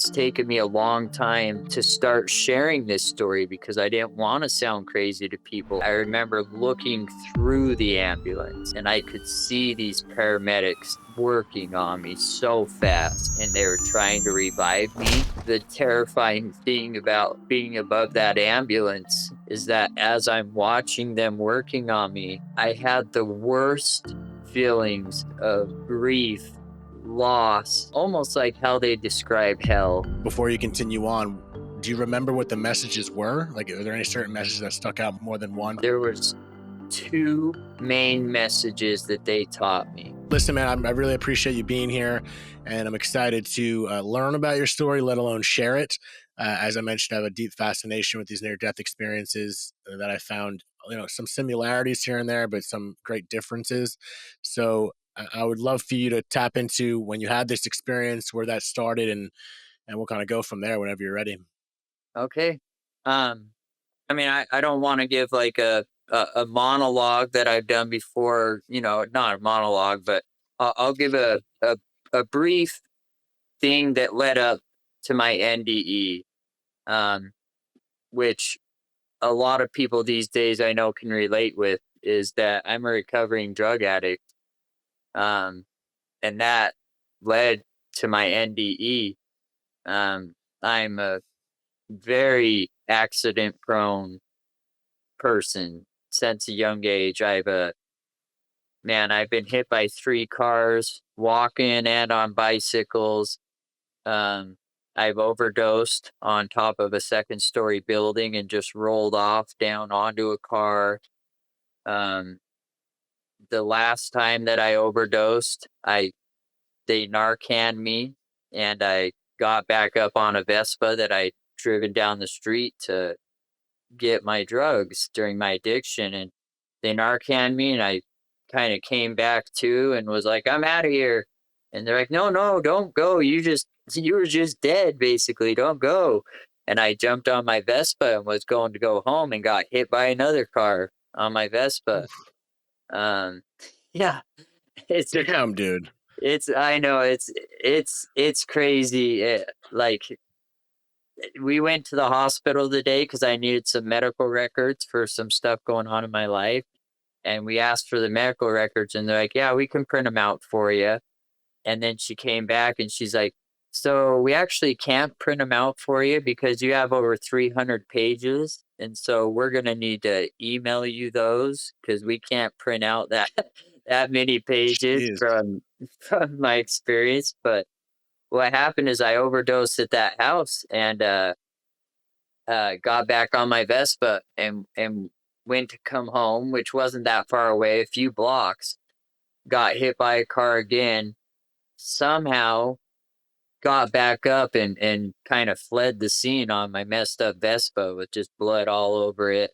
it's taken me a long time to start sharing this story because I didn't want to sound crazy to people. I remember looking through the ambulance and I could see these paramedics working on me so fast and they were trying to revive me. The terrifying thing about being above that ambulance is that as I'm watching them working on me, I had the worst feelings of grief, loss, almost like how they describe hell. Before you continue on, do you remember what the messages were? Like, are there any certain messages that stuck out more than one? There was 2 main messages that they taught me. Listen, man, I really appreciate you being here, and I'm excited to learn about your story, let alone share it. As I mentioned, I have a deep fascination with these near-death experiences that I found, some similarities here and there, but some great differences. So I would love for you to tap into when you had this experience, where that started, and we'll kind of go from there whenever you're ready. Okay. I mean, I don't want to give like a monologue that I've done before, not a monologue, but I'll give a brief thing that led up to my NDE, um, which a lot of people these days I know can relate with, is that I'm a recovering drug addict. Um, and that led to my NDE. I'm a very accident prone person since a young age. I've been hit by 3 cars, walking and on bicycles. Um, I've overdosed on top of a second-story building and just rolled off down onto a car. Um, the last time that I overdosed, they Narcaned me, and I got back up on a Vespa that I'd driven down the street to get my drugs during my addiction, and they Narcaned me, and I kind of came back to and was like, "I'm out of here." And they're like, "No, no, don't go. You were just dead, basically. Don't go." And I jumped on my Vespa and was going to go home and got hit by another car on my Vespa. Um, yeah, it's Damn, dude. I know it's crazy. Like, we went to the hospital today because I needed some medical records for some stuff going on in my life. And we asked for the medical records, and they're like, "Yeah, we can print them out for you." And then she came back and she's like, "So we actually can't print them out for you because you have over 300 pages. And so we're going to need to email you those because we can't print out that that many pages Jeez. from my experience." But what happened is I overdosed at that house and got back on my Vespa and went to come home, which wasn't that far away, a few blocks. Got hit by a car again. Somehow got back up and kind of fled the scene on my messed up Vespa with just blood all over it.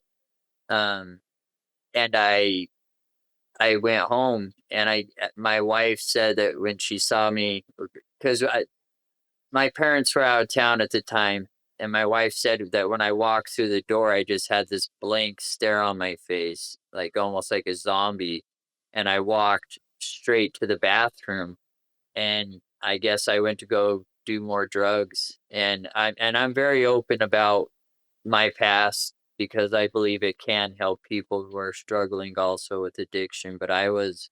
Um, and I went home, and my wife said that when she saw me, because my parents were out of town at the time, and my wife said that when I walked through the door, I just had this blank stare on my face, like almost like a zombie. And I walked straight to the bathroom, and I guess I went to go do more drugs. And I'm very open about my past because I believe it can help people who are struggling also with addiction. But I was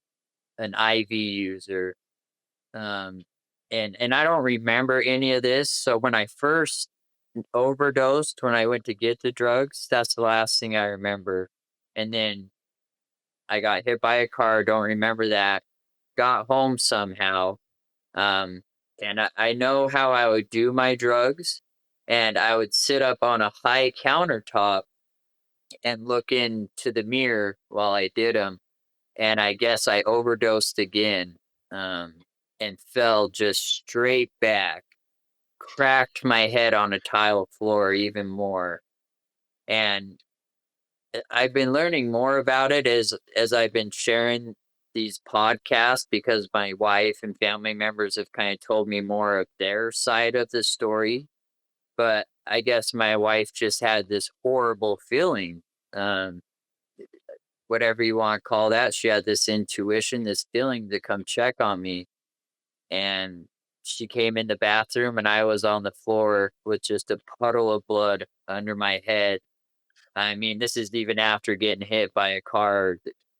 an IV user, um, and I don't remember any of this. So when I first overdosed, when I went to get the drugs, that's the last thing I remember. And then I got hit by a car. Don't remember that. Got home somehow. Um, and I know how I would do my drugs, and I would sit up on a high countertop and look into the mirror while I did them. And I guess I overdosed again, um, and fell just straight back, cracked my head on a tile floor even more. And I've been learning more about it as I've been sharing these podcasts because my wife and family members have kind of told me more of their side of the story. But I guess my wife just had this horrible feeling, um, whatever you want to call that. She had this intuition, this feeling to come check on me. And she came in the bathroom and I was on the floor with just a puddle of blood under my head. I mean, this is even after getting hit by a car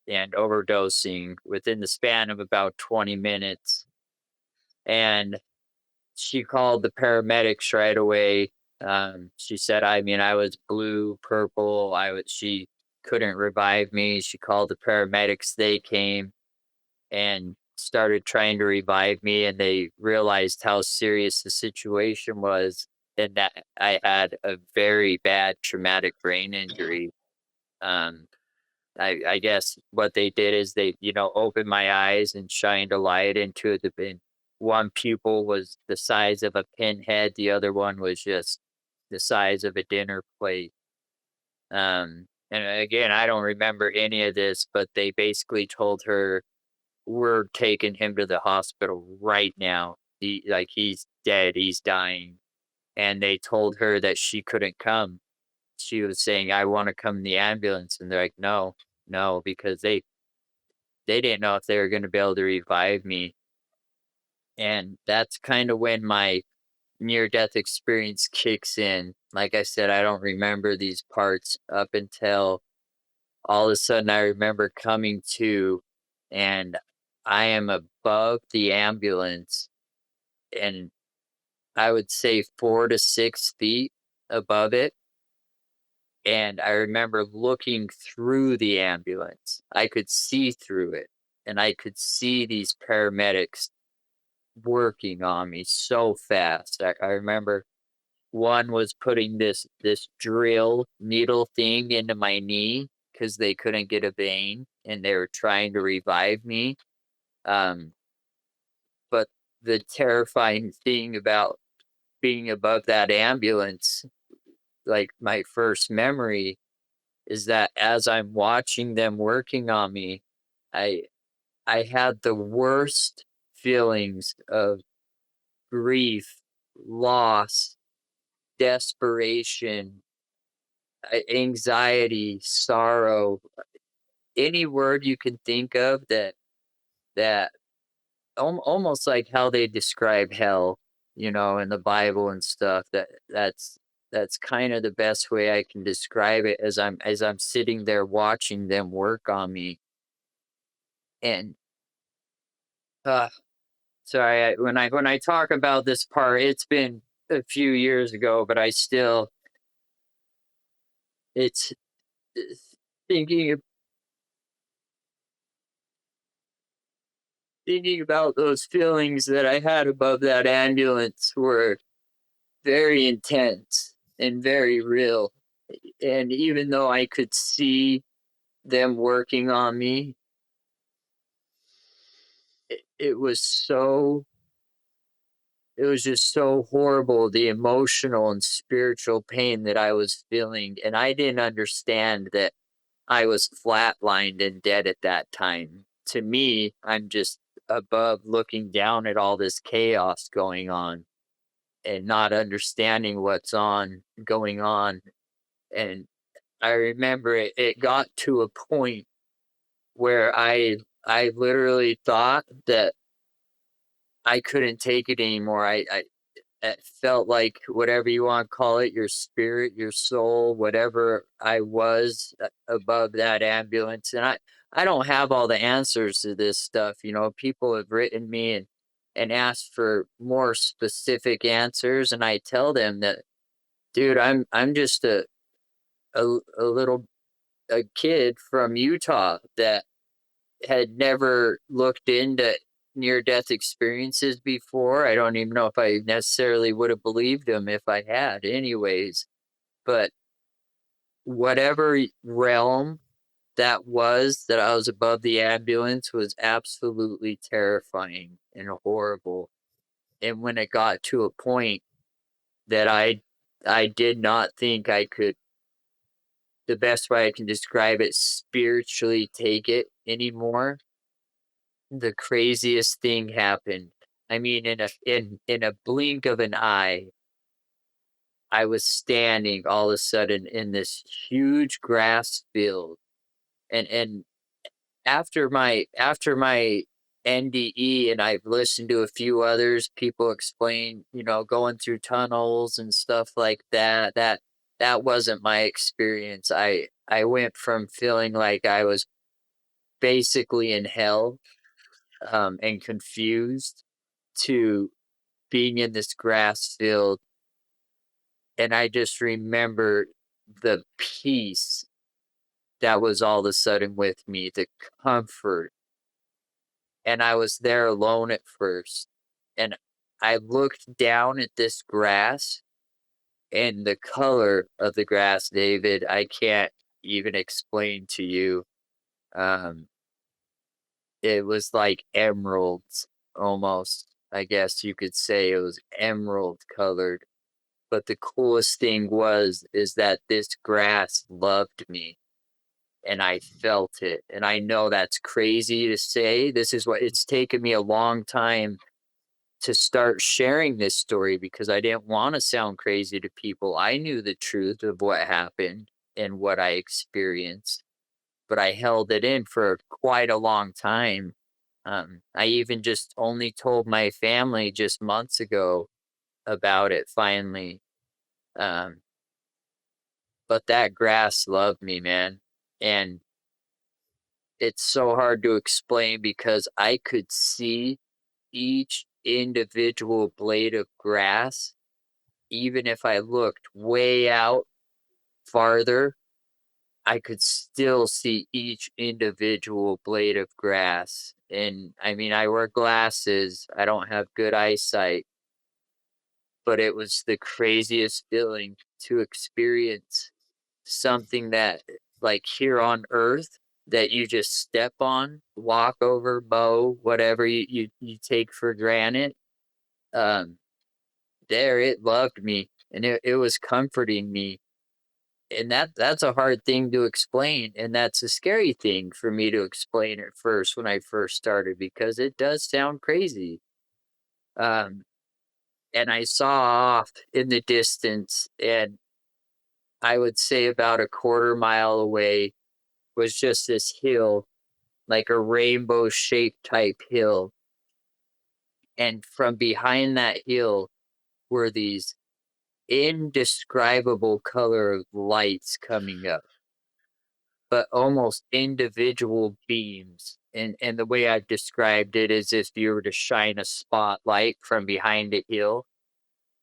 and overdosing within the span of about 20 minutes. And she called the paramedics right away. She said, I mean, I was blue, purple. She couldn't revive me. She called the paramedics. They came and started trying to revive me, and they realized how serious the situation was and that I had a very bad traumatic brain injury. Um, I guess what they did is they, opened my eyes and shined a light into the bin. One pupil was the size of a pinhead, the other one was just the size of a dinner plate. And again, I don't remember any of this, but they basically told her, "We're taking him to the hospital right now. He's dead, he's dying." And they told her that she couldn't come. She was saying, "I want to come in the ambulance." And they're like, "No, no," because they didn't know if they were going to be able to revive me. And that's kind of when my near death experience kicks in. Like I said, I don't remember these parts up until all of a sudden I remember coming to, and I am above the ambulance, and I would say 4 to 6 feet above it. And I remember looking through the ambulance. I could see through it, and I could see these paramedics working on me so fast. I remember one was putting this drill needle thing into my knee because they couldn't get a vein and they were trying to revive me. Um, but the terrifying thing about being above that ambulance, like my first memory, is that as I'm watching them working on me, I I had the worst feelings of grief, loss, desperation, anxiety, sorrow, any word you can think of that almost like how they describe hell, in the Bible and stuff. That's kind of the best way I can describe it as I'm sitting there watching them work on me. And uh sorry, when I talk about this part, it's been a few years ago, but I still it's thinking thinking about those feelings that I had above that ambulance were very intense and very real. And even though I could see them working on me, it was it was just so horrible, the emotional and spiritual pain that I was feeling. And I didn't understand that I was flatlined and dead at that time. To me, I'm just above looking down at all this chaos going on and not understanding what's on going on. And I remember it got to a point where I literally thought that I couldn't take it anymore. I it felt like whatever you want to call it, your spirit, your soul, whatever I was above that ambulance. And I don't have all the answers to this stuff. People have written me and asked for more specific answers, and I tell them that, dude, I'm just a little a kid from Utah that had never looked into near death experiences before. I don't even know if I necessarily would have believed him if I had, anyways. But whatever realm that I was above the ambulance was absolutely terrifying and horrible. And when it got to a point that I did not think I could, the best way I can describe it, spiritually take it anymore, the craziest thing happened. I mean, in a blink of an eye, I was standing all of a sudden in this huge grass field, and after my NDE, and I've listened to a few others. People explain, going through tunnels and stuff like that. That wasn't my experience. I went from feeling like I was basically in hell, and confused, to being in this grass field, and I just remember the peace that was all of a sudden with me, the comfort, and I was there alone at first, and I looked down at this grass, and the color of the grass, David, I can't even explain to you. Um, it was like emeralds, almost. I guess you could say it was emerald colored. But the coolest thing is that this grass loved me, and I felt it. And I know that's crazy to say. This is what it's taken me a long time to start sharing this story, because I didn't want to sound crazy to people. I knew the truth of what happened and what I experienced, but I held it in for quite a long time. I even just only told my family just months ago about it finally. Um, but that grass loved me, man. And it's so hard to explain because I could see each individual blade of grass, even if I looked way out farther, I could still see each individual blade of grass. And I mean, I wear glasses, I don't have good eyesight, but it was the craziest feeling to experience something that, like, here on earth, that you just step on, walk over, mow, whatever you take for granted. Um, there it loved me, and it was comforting me. And that's a hard thing to explain, and that's a scary thing for me to explain at first when I first started, because it does sound crazy. Um, and I saw off in the distance, and I would say about a quarter mile away was just this hill, like a rainbow shaped type hill. And from behind that hill were these indescribable color of lights coming up, but almost individual beams. And the way I've described it is, if you were to shine a spotlight from behind a hill,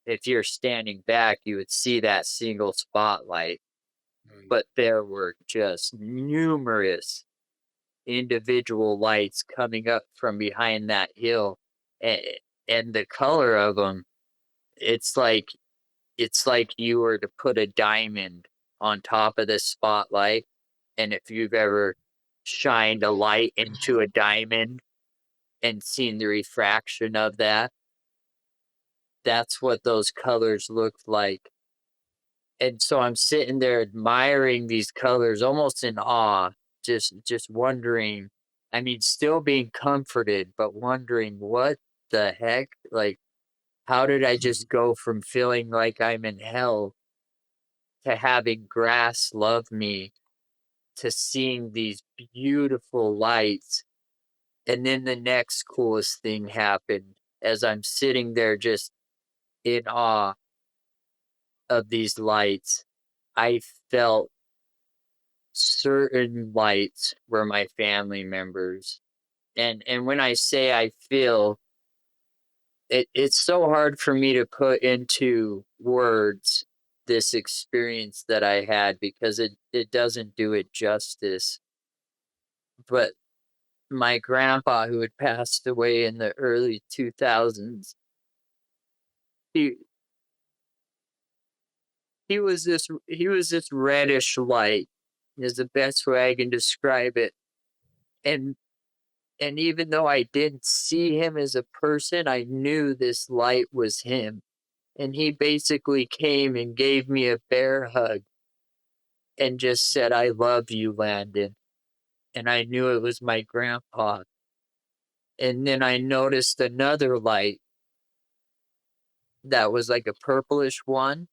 if you're standing back, you would see that single spotlight. Mm. But there were just numerous individual lights coming up from behind that hill, and, and the color of them, it's like it's like you were to put a diamond on top of this spotlight, and if you've ever shined a light into a diamond and seen the refraction of that, that's what those colors looked like. And so I'm sitting there admiring these colors almost in awe, just wondering, I mean, still being comforted, but wondering what the heck? Like, how did I Mhm. just go from feeling like I'm in hell to having grass love me, to seeing these beautiful lights? And then the next coolest thing happened as I'm sitting there just in awe of these lights. I felt certain lights were my family members. And when I say I feel, it's so hard for me to put into words this experience that I had, because it doesn't do it justice. But my grandpa, who had passed away in the early 2000s, he he was this reddish light, is the best way I can describe it. And And even though I didn't see him as a person, I knew this light was him. And he basically came and gave me a bear hug and just said, "I love you, Landon." And I knew it was my grandpa. And then I noticed another light that was like a purplish one.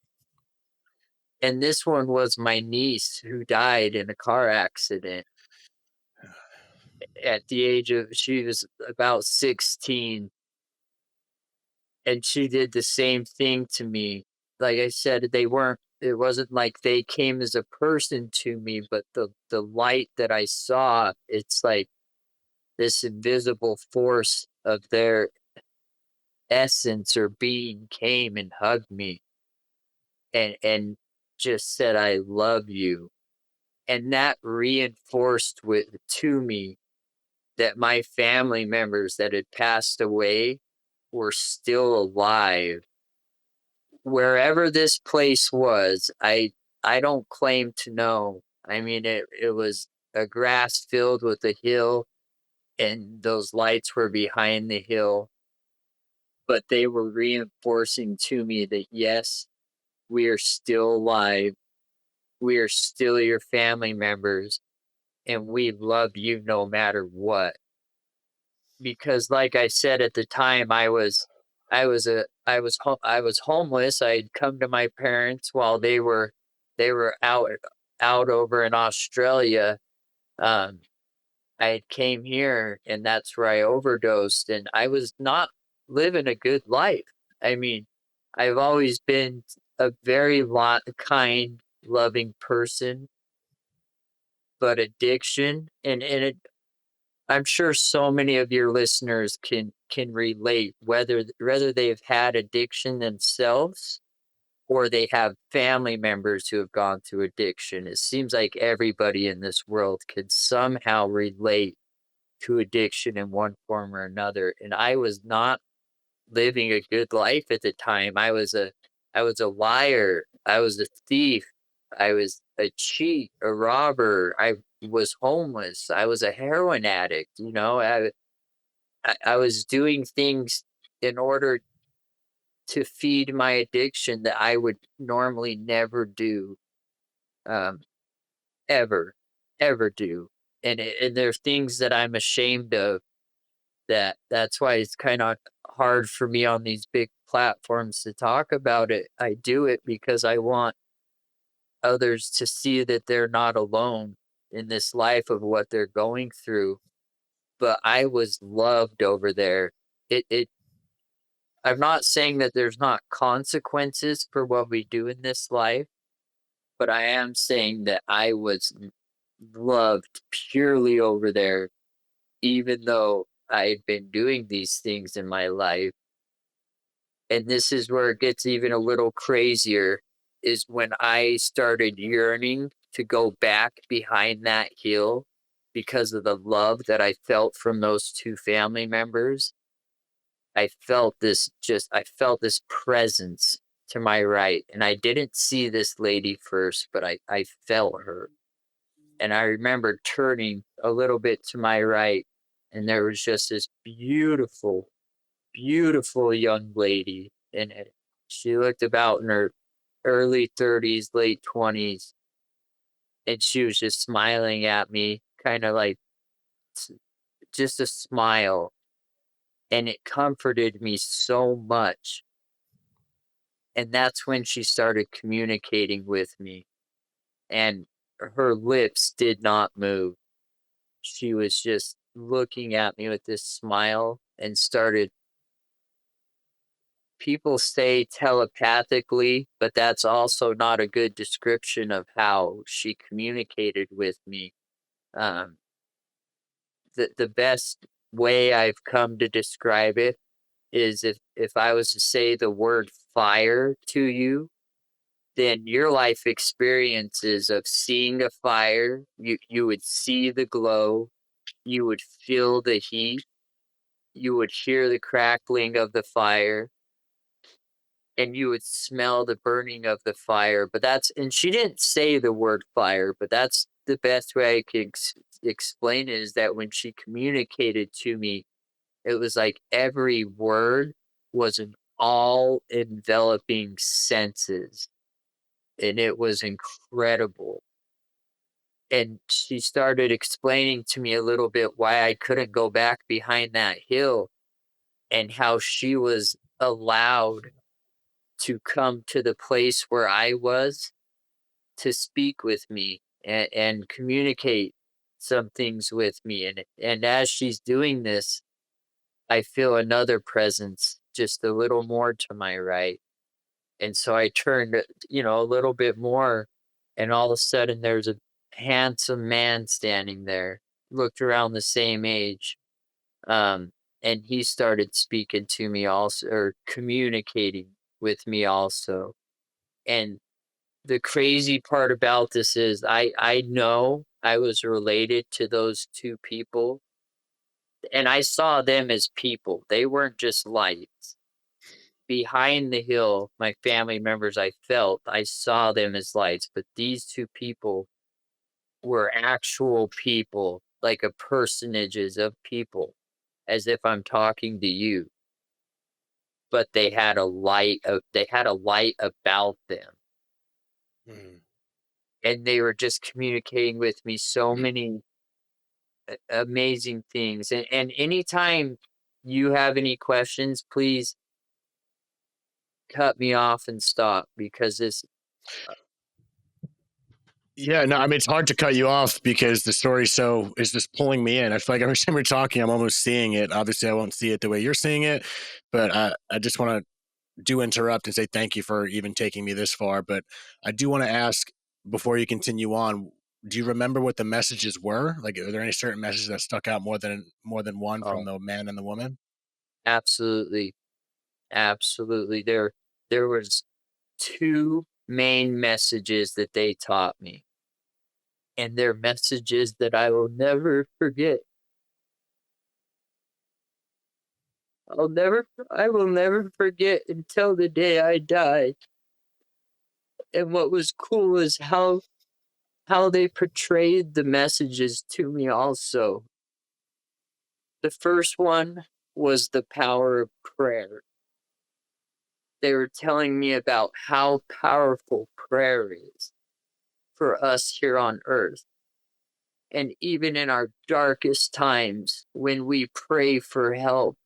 And this one was my niece, who died in a car accident. at the age of, she was about 16, and she did the same thing to me. Like I said, it wasn't like they came as a person to me, but the light that I saw, it's like this invisible force of their essence or being came and hugged me and just said, "I love you." And that reinforced with to me that my family members that had passed away were still alive. Wherever this place was, I don't claim to know. I mean, it was a grass filled with a hill, and those lights were behind the hill, but they were reinforcing to me that yes, we are still alive. We are still your family members, and we love you no matter what. Because like I said at the time, I was homeless. I'd come to my parents while they were out over in Australia. Um, I came here, and that's where I overdosed, and I was not living a good life. I mean, I've always been a very kind, loving person, but addiction and it, I'm sure so many of your listeners can relate, whether they've had addiction themselves or they have family members who have gone through addiction. It seems like everybody in this world can somehow relate to addiction in one form or another. And I was not living a good life at the time. I was a liar. I was a thief. I was a cheat, a robber. I was homeless. I was a heroin addict. You know, I was doing things in order to feed my addiction that I would normally never do, um, ever, ever do. And there's things that I'm ashamed of. That's why it's kind of hard for me on these big platforms to talk about it. I do it because I want others to see that they're not alone in this life of what they're going through. But I was loved over there. It I'm not saying that there's not consequences for what we do in this life, but I am saying that I was loved purely over there, even though I've been doing these things in my life. And this is where it gets even a little crazier, is when I started yearning to go back behind that hill because of the love that I felt from those two family members. I felt this presence to my right, and I didn't see this lady first, but I felt her. And I remember turning a little bit to my right, and there was just this beautiful, beautiful young lady, and she looked about in her early 30s, late 20s, and she was just smiling at me, kind of like s- just a smile, and it comforted me so much. And that's when she started communicating with me, and her lips did not move. She was just looking at me with this smile and started, people say telepathically, but that's also not a good description of how she communicated with me. Um, the best way I've come to describe it is if I was to say the word fire to you, then your life experiences of seeing a fire, you would see the glow, you would feel the heat, you would hear the crackling of the fire, and you would smell the burning of the fire. But that's, and she didn't say the word fire, but that's the best way I could explain it, is that when she communicated to me, it was like every word was an all enveloping senses, and it was incredible. And she started explaining to me a little bit why I couldn't go back behind that hill, and how she was allowed to come to the place where I was to speak with me and communicate. some things with me, and as she's doing this, I feel another presence just a little more to my right. And so I turned, a little bit more, and all of a sudden there's a handsome man standing there, looked around the same age. Um, and he started speaking to me also, or communicating with me also. And the crazy part about this is I know I was related to those two people, and I saw them as people. They weren't just lights. Behind the hill, my family members, I saw them as lights, but these two people were actual people, like a personages of people, as if I'm talking to you, but they had a light about them, Mm. and they were just communicating with me so many amazing things. And anytime you have any questions, please cut me off and stop because this. Yeah, no, I mean it's hard to cut you off because the story so is just pulling me in. I feel like every time we're talking, I'm almost seeing it. Obviously, I won't see it the way you're seeing it, but I just want to do interrupt and say thank you for even taking me this far. But I do want to ask before you continue on. Do you remember what the messages were? Like, are there any certain messages that stuck out more than one from Oh, the man and the woman? absolutely, absolutely. There was two main messages that they taught me, and they're messages that I will never forget. I will never forget until the day I die. And what was cool is how they portrayed the messages to me also. The first one was the power of prayer. They were telling me about how powerful prayer is for us here on earth. And even in our darkest times, when we pray for help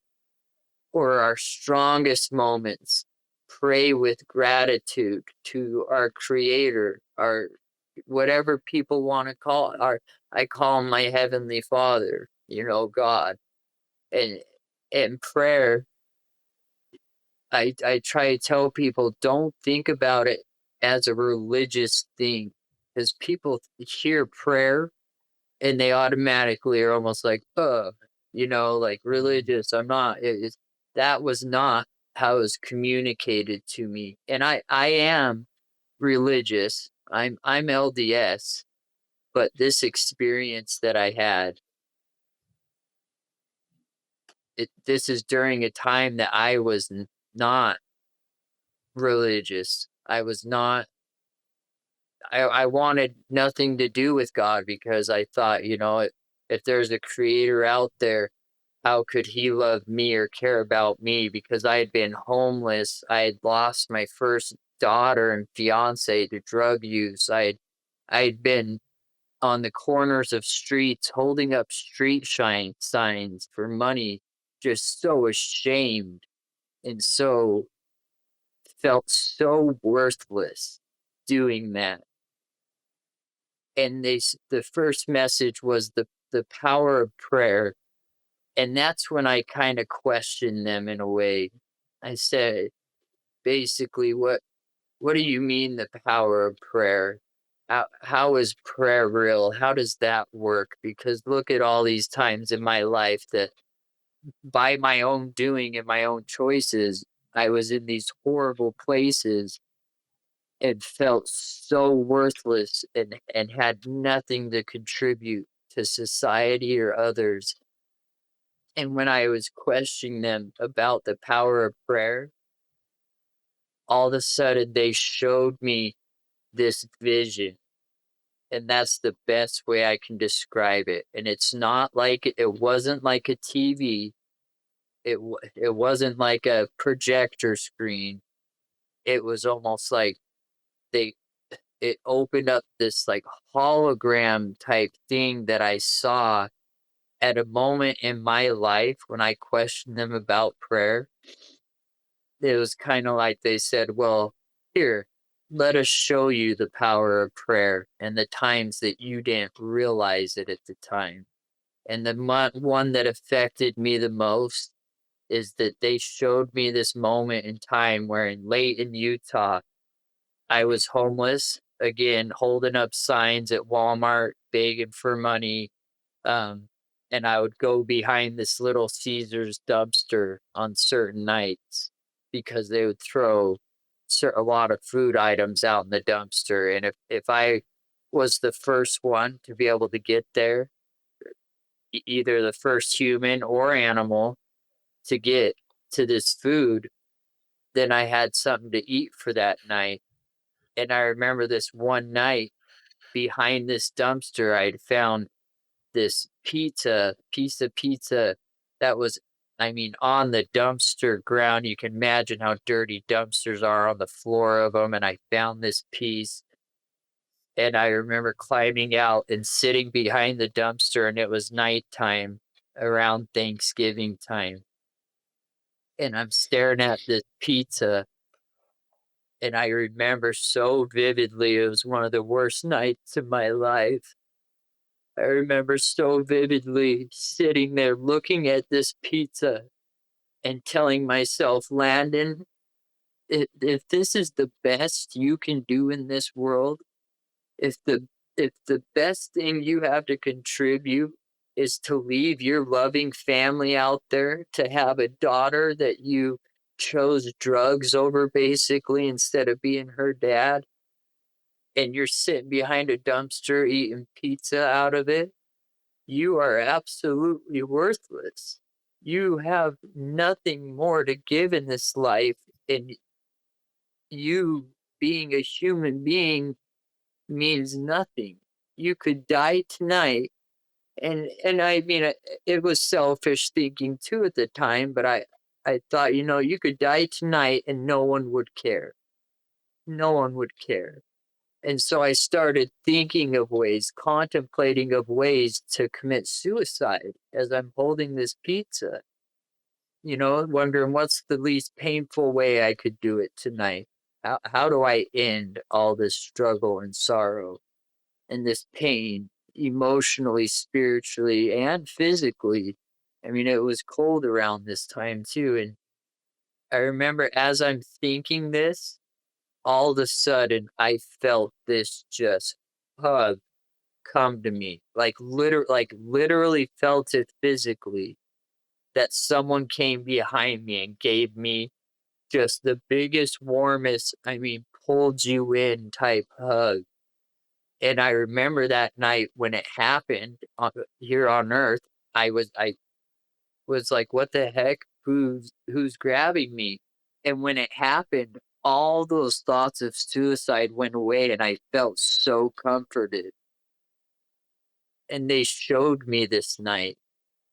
or our strongest moments, pray with gratitude to our creator, our whatever people want to call it. I call him my heavenly father, God. And in prayer, I try to tell people don't think about it as a religious thing, because people hear prayer and they automatically are almost like, like religious. I'm not. That was not how it was communicated to me, and I am religious. I'm LDS, but this experience that I had, this is during a time that I was not religious. I was not. I wanted nothing to do with God because I thought, if there's a creator out there, how could he love me or care about me? Because I had been homeless. I had lost my first daughter and fiance to drug use. I had been on the corners of streets holding up street shine signs for money, just so ashamed and so felt so worthless doing that. And the first message was the power of prayer. And that's when I kind of questioned them in a way. I said, basically, what do you mean the power of prayer? How is prayer real? How does that work? Because look at all these times in my life that by my own doing and my own choices, I was in these horrible places and felt so worthless and had nothing to contribute to society or others. And when I was questioning them about the power of prayer, all of a sudden they showed me this vision. And that's the best way I can describe it. And it's not like it wasn't like a TV. It wasn't like a projector screen. It was almost like they it opened up this like hologram type thing that I saw at a moment in my life when I questioned them about prayer. It was kind of like they said, well, here, let us show you the power of prayer and the times that you didn't realize it at the time. And the one that affected me the most is that they showed me this moment in time where late in Utah, I was homeless, again, holding up signs at Walmart, begging for money. Um, and I would go behind this little Caesar's dumpster on certain nights because they would throw a lot of food items out in the dumpster. And if I was the first one to be able to get there, either the first human or animal to get to this food, then I had something to eat for that night. And I remember this one night behind this dumpster, I'd found this piece of pizza that was, I mean, on the dumpster ground. You can imagine how dirty dumpsters are on the floor of them. And I found this piece, and I remember climbing out and sitting behind the dumpster, and it was nighttime around Thanksgiving time. And I'm staring at this pizza, and I remember so vividly, it was one of the worst nights of my life. I remember so vividly sitting there looking at this pizza and telling myself, Landon, if this is the best you can do in this world, if the best thing you have to contribute is to leave your loving family out there, to have a daughter that you chose drugs over basically instead of being her dad, and you're sitting behind a dumpster eating pizza out of it, you are absolutely worthless. You have nothing more to give in this life, and you being a human being means nothing. You could die tonight, and I mean, it was selfish thinking too at the time, but I thought, you could die tonight and no one would care. No one would care. And so I started thinking of ways, contemplating of ways to commit suicide as I'm holding this pizza, wondering what's the least painful way I could do it tonight. How do I end all this struggle and sorrow and this pain emotionally, spiritually, and physically? I mean, it was cold around this time too. And I remember as I'm thinking this, all of a sudden I felt this just hug come to me, like literally felt it physically, that someone came behind me and gave me just the biggest, warmest, I mean, pulled you in type hug. And I remember that night when it happened here on Earth, I was like, "What the heck? Who's grabbing me?" And when it happened, all those thoughts of suicide went away, and I felt so comforted. And they showed me this night,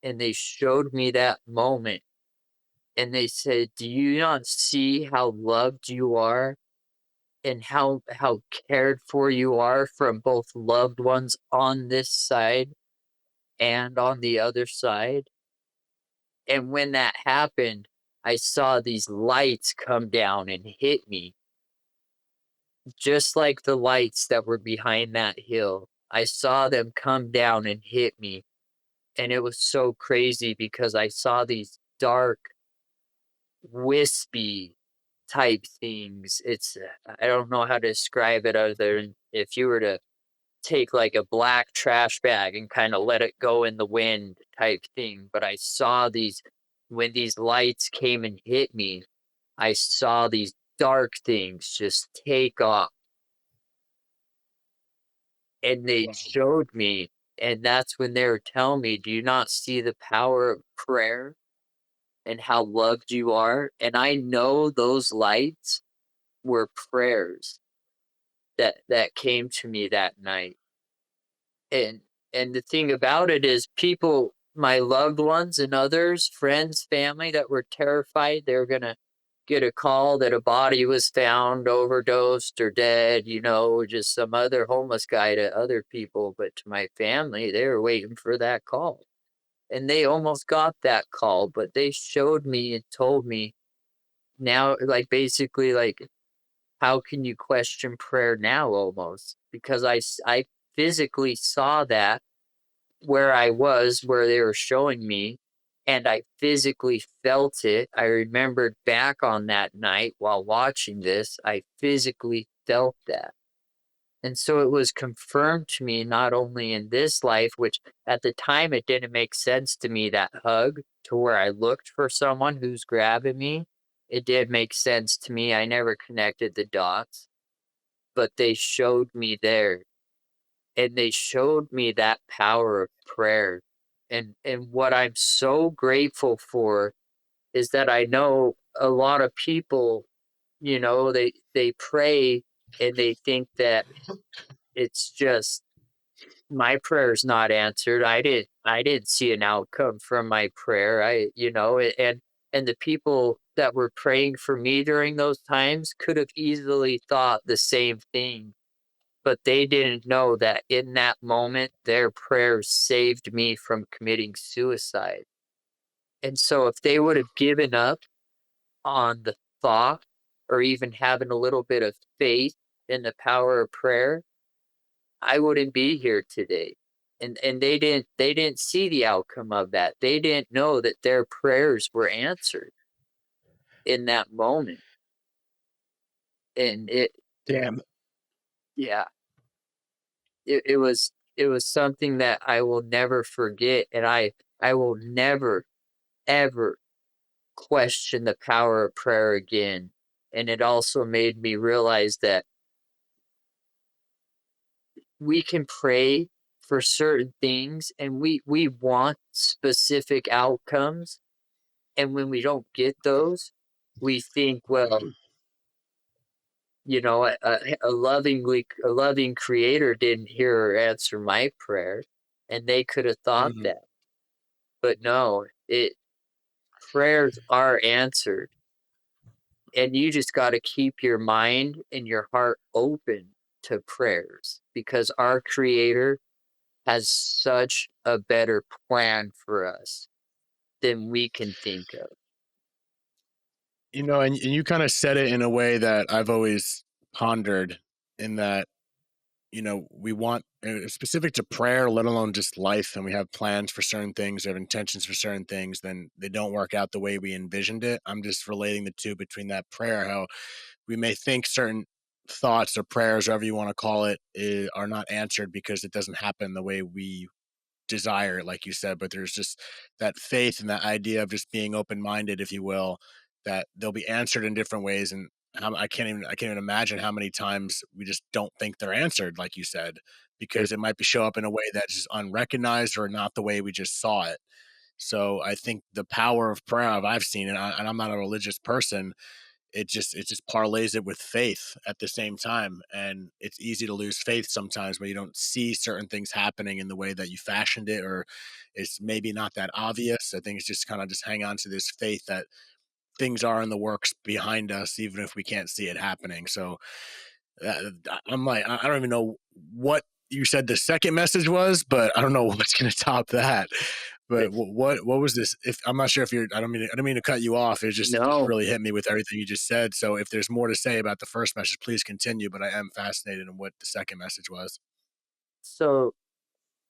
and they showed me that moment, and they said, "Do you not see how loved you are and how cared for you are from both loved ones on this side and on the other side?" And when that happened, I saw these lights come down and hit me, just like the lights that were behind that hill. I saw them come down and hit me, and it was so crazy because I saw these dark, wispy type things. I don't know how to describe it other than if you were to take like a black trash bag and kind of let it go in the wind type thing. But I saw these, when these lights came and hit me, I saw these dark things just take off, and they Wow. showed me. And that's when they were telling me, do you not see the power of prayer and how loved you are? And I know those lights were prayers that came to me that night. And the thing about it is, people, my loved ones and others, friends, family, that were terrified they were gonna get a call that a body was found overdosed or dead, just some other homeless guy to other people. But to my family, they were waiting for that call. And they almost got that call, but they showed me and told me now, like, basically, like, how can you question prayer now almost? Because I physically saw that where I was, where they were showing me, and I physically felt it. I remembered back on that night while watching this, I physically felt that. And so it was confirmed to me not only in this life, which at the time it didn't make sense to me, that hug to where I looked for someone who's grabbing me. It did make sense to me. I never connected the dots, but they showed me there, and they showed me that power of prayer. And what I'm so grateful for is that I know a lot of people, they pray and they think that it's just my prayer's not answered. I didn't see an outcome from my prayer. And the people that were praying for me during those times could have easily thought the same thing, but they didn't know that in that moment their prayers saved me from committing suicide. And so if they would have given up on the thought or even having a little bit of faith in the power of prayer, I wouldn't be here today. And they didn't see the outcome of that. They didn't know that their prayers were answered in that moment. And Damn. yeah, it was something that I will never forget, and I will never ever question the power of prayer again. And it also made me realize that we can pray for certain things and we want specific outcomes, and when we don't get those, we think, well, a loving creator didn't hear or answer my prayer, and they could have thought Mhm. that. But no, it prayers are answered, and you just got to keep your mind and your heart open to prayers, because our creator has such a better plan for us than we can think of. And you kind of said it in a way that I've always pondered, in that, we want, specific to prayer, let alone just life, and we have plans for certain things, we have intentions for certain things, then they don't work out the way we envisioned it. I'm just relating the two between that prayer, how we may think certain thoughts or prayers, whatever you want to call it, are not answered because it doesn't happen the way we desire, like you said. But there's just that faith and that idea of just being open minded, if you will, that they'll be answered in different ways. And I can't even imagine how many times we just don't think they're answered, like you said, It because it might be show up in a way that's just unrecognized or not the way we just saw it. So I think the power of prayer, I've seen it, and I'm not a religious person, it just parlays it with faith at the same time. And it's easy to lose faith sometimes when you don't see certain things happening in the way that you fashioned it, or it's maybe not that obvious. I think it's just kind of just hang on to this faith that things are in the works behind us even if we can't see it happening. So I'm like, I don't even know what you said the second message was, but I don't know what's going to top that. But it what was this? If I'm not sure if you're, I don't mean to cut you off. It just no. really hit me with everything you just said. So if there's more to say about the first message, please continue. But I am fascinated in what the second message was. So,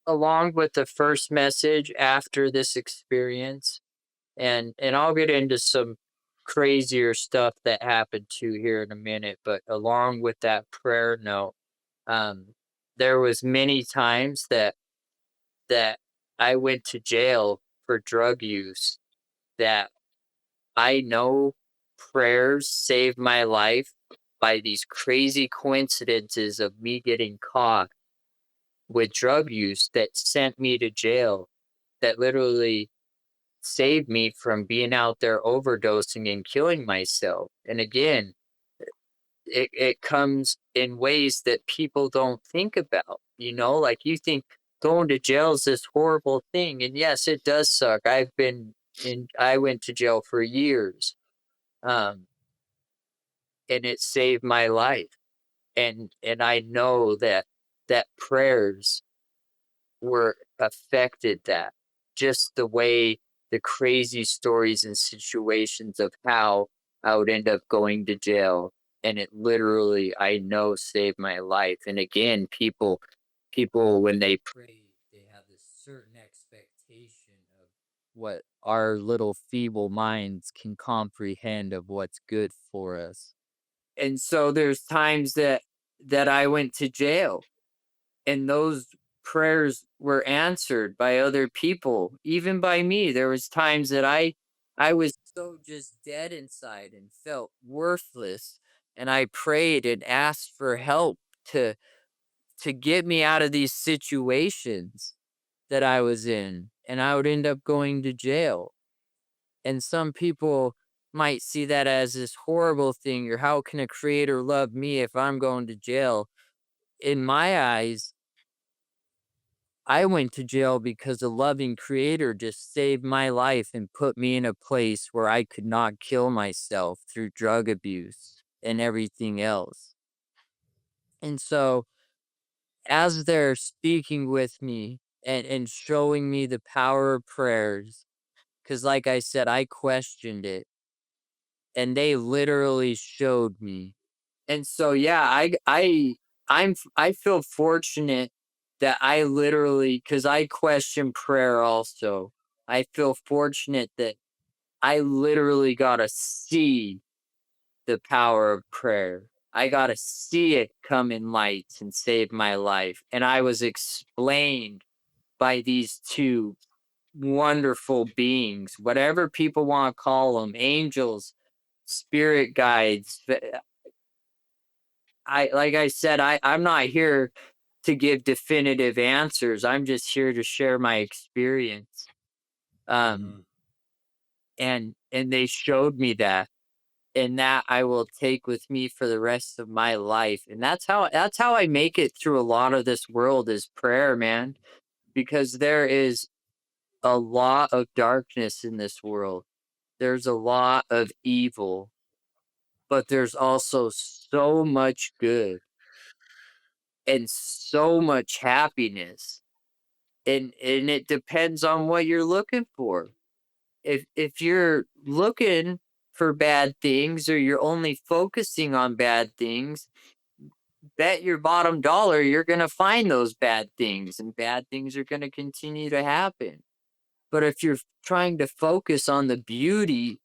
along with the first message after this experience, and I'll get into some crazier stuff that happened to here in a minute, but along with that prayer note, um, there was many times that I went to jail for drug use, that I know prayers saved my life by these crazy coincidences of me getting caught with drug use that sent me to jail, that literally saved me from being out there overdosing and killing myself. And again, it comes in ways that people don't think about. Like, you think going to jail is this horrible thing. And yes, it does suck. I went to jail for years. Um, and it saved my life. And I know that prayers were affected, that just the way the crazy stories and situations of how I would end up going to jail. and it literally, I know, saved my life. And again, people when they pray, they have this certain expectation of what our little feeble minds can comprehend of what's good for us. And so there's times that I went to jail, and those prayers were answered by other people, even by me. There was times that I was so just dead inside and felt worthless, and I prayed and asked for help to get me out of these situations that I was in, and I would end up going to jail. And some people might see that as this horrible thing, or how can a creator love me if I'm going to jail? In my eyes, I went to jail because a loving creator just saved my life and put me in a place where I could not kill myself through drug abuse and everything else. And so, as they're speaking with me and showing me the power of prayers, because like I said, I questioned it, and they literally showed me. And so, yeah, I feel fortunate that I literally, because I question prayer also. I feel fortunate that I literally got to see the power of prayer. I got to see it come in lights and save my life. And I was explained by these two wonderful beings, whatever people want to call them, angels, spirit guides. I like I said, I'm not here to give definitive answers. I'm just here to share my experience. Um, Mm-hmm. and they showed me that, and that I will take with me for the rest of my life. And that's how I make it through a lot of this world is prayer, man. Because there is a lot of darkness in this world. There's a lot of evil, but there's also so much good and so much happiness. And it depends on what you're looking for. If you're looking for bad things, or you're only focusing on bad things, bet your bottom dollar you're going to find those bad things, and bad things are going to continue to happen. But if you're trying to focus on the beauty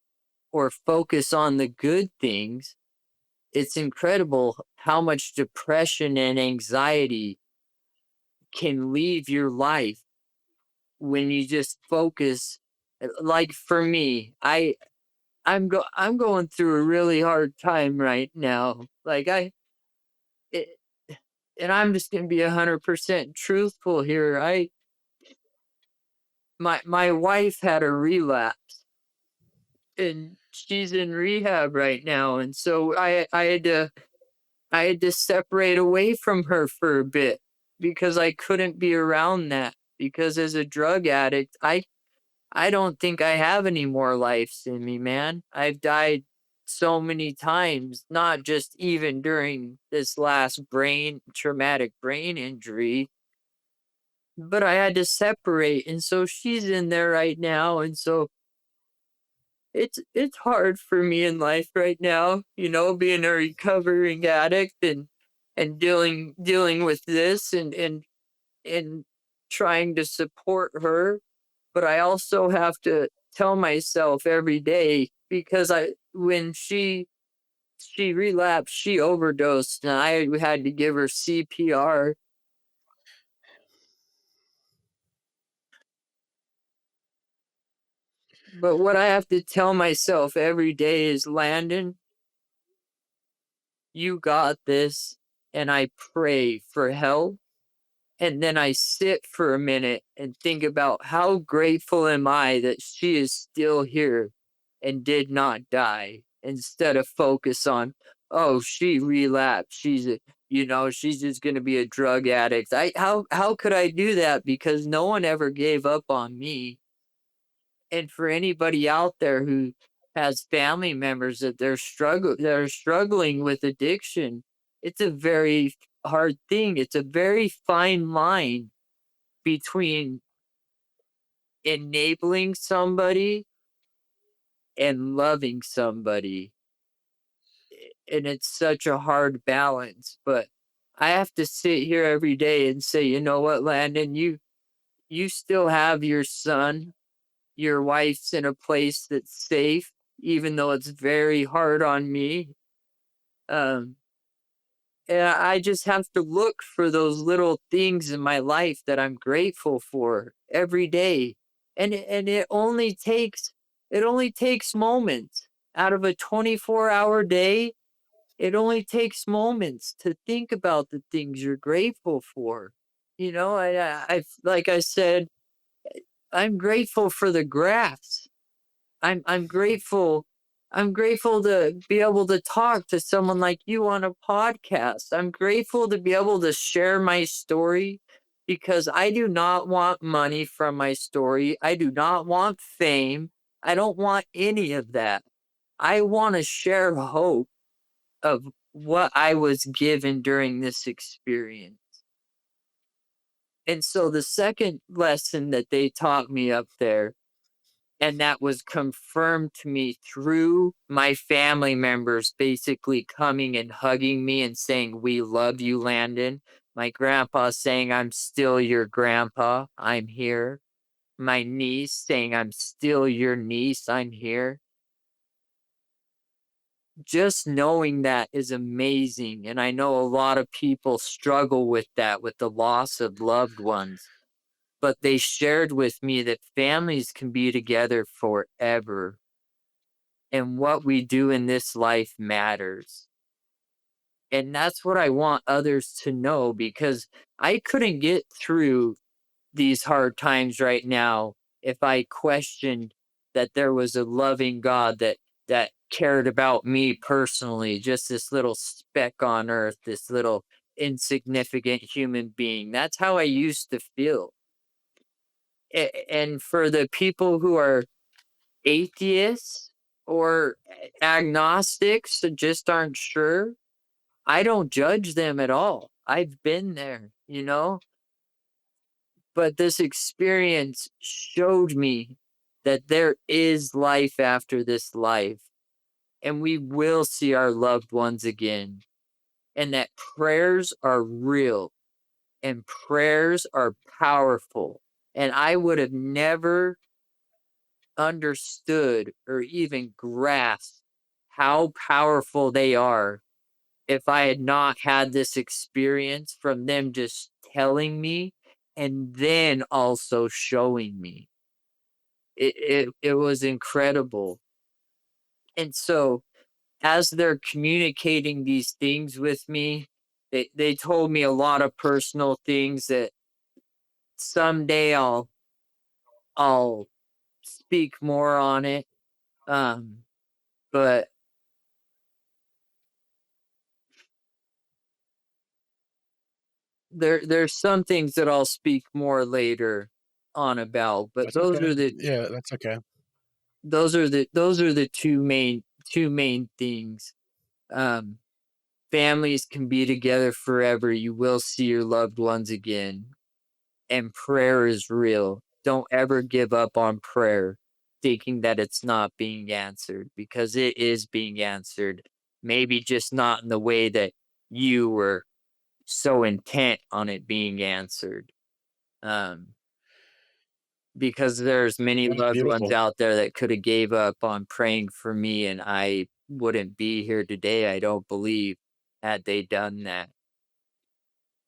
or focus on the good things, it's incredible how much depression and anxiety can leave your life when you just focus. Like for me, I'm going through a really hard time right now. It, and I'm just gonna be 100% truthful here. My wife had a relapse, and she's in rehab right now, and so I had to separate away from her for a bit because I couldn't be around that. Because as a drug addict, I don't think I have any more lives in me, man. I've died so many times, not just even during this last traumatic brain injury, but I had to separate. And so she's in there right now. And so it's hard for me in life right now, being a recovering addict and dealing with this and trying to support her. But I also have to tell myself every day, because I when she relapsed, she overdosed, and I had to give her CPR. But what I have to tell myself every day is, Landon, you got this. And I pray for help. And then I sit for a minute and think about how grateful am I that she is still here and did not die, instead of focus on, oh, she relapsed. She's just going to be a drug addict. How could I do that? Because no one ever gave up on me. And for anybody out there who has family members that are struggling with addiction, it's a very hard thing. It's a very fine line between enabling somebody and loving somebody. and it's such a hard balance. But I have to sit here every day and say, you know what, Landon, you still have your son. Your wife's in a place that's safe, even though it's very hard on me. Um, and I just have to look for those little things in my life that I'm grateful for every day. And it only takes moments out of a 24-hour day. It only takes moments to think about the things you're grateful for. You know, like I said, I'm grateful for the grass. I'm grateful. I'm grateful to be able to talk to someone like you on a podcast. I'm grateful to be able to share my story because I do not want money from my story. I do not want fame. I don't want any of that. I want to share hope of what I was given during this experience. And so the second lesson that they taught me up there, and that was confirmed to me through my family members basically coming and hugging me and saying, "We love you, Landon." My grandpa saying, "I'm still your grandpa. I'm here." My niece saying, "I'm still your niece. I'm here." Just knowing that is amazing. And I know a lot of people struggle with that, with the loss of loved ones. But they shared with me that families can be together forever. And what we do in this life matters. And that's what I want others to know because I couldn't get through these hard times right now if I questioned that there was a loving God that cared about me personally, just this little speck on earth, this little insignificant human being. That's how I used to feel. And for the people who are atheists or agnostics that just aren't sure, I don't judge them at all. I've been there, you know? But this experience showed me that there is life after this life, and we will see our loved ones again, and that prayers are real and prayers are powerful. And I would have never understood or even grasped how powerful they are if I had not had this experience from them just telling me and then also showing me. It was incredible. And so as they're communicating these things with me, they told me a lot of personal things that someday I'll speak more on it. But there's some things that I'll speak more later on about, but That's okay. Yeah, that's okay. those are the two main things. Um, families can be together forever. You will see your loved ones again, and prayer is real. Don't ever give up on prayer, thinking that it's not being answered because it is being answered. Maybe just not in the way that you were so intent on it being answered. Um, because there's many That's loved ones beautiful. out there that coulda gave up on praying for me, and I wouldn't be here today, I don't believe, had they done that.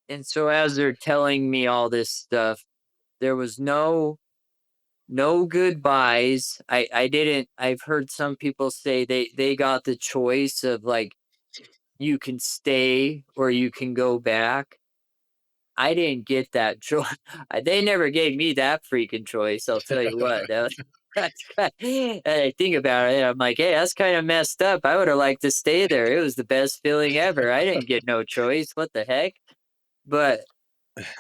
And so as they're telling me all this stuff, there was no goodbyes. I didn't I've heard some people say they got the choice of, like, you can stay or you can go back. I didn't get that choice. They never gave me that freaking choice, I'll tell you what. That was that's and I think about it, I'm like, "Hey, that's kinda messed up. I woulda liked to stay there. It was the best feeling ever. I didn't get no choice. What the heck?" But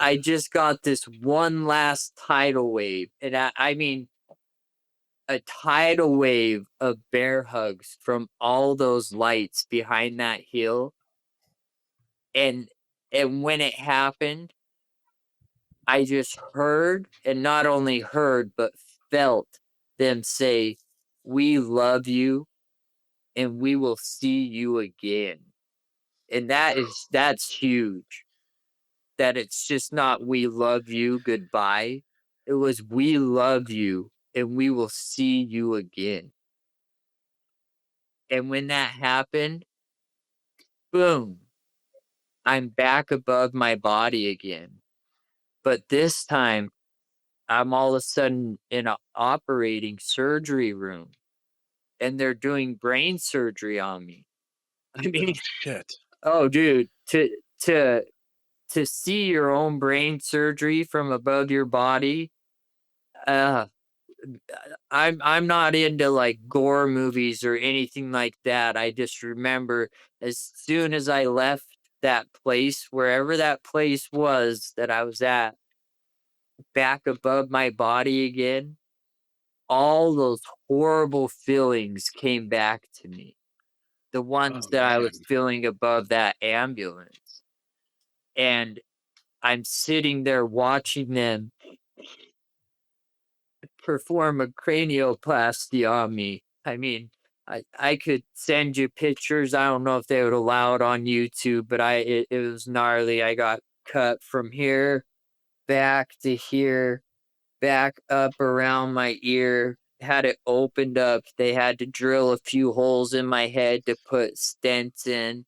I just got this one last tidal wave, and I mean, a tidal wave of bear hugs from all those lights behind that hill, and when it happened I just heard, and not only heard, but felt them say, "We love you. and we will see you again. And that's huge. That it's just not we love you, goodbye. It was we love you and we will see you again. And when that happened, boom, I'm back above my body again. But this time, I'm all of a sudden in a operating surgery room and they're doing brain surgery on me. I mean, Oh shit. oh dude, to to see your own brain surgery from above your body, uh I'm not into like gore movies or anything like that. I just remember as soon as I left that place, wherever that place was that I was at, back above my body again, all those horrible feelings came back to me. The ones Oh that I was man. feeling above that ambulance. And I'm sitting there watching them perform a cranioplasty on me. I mean, I could send you pictures. I don't know if they would allow it on YouTube, but it was gnarly. I got cut from here back to here, back up around my ear, had it opened up. They had to drill a few holes in my head to put stents in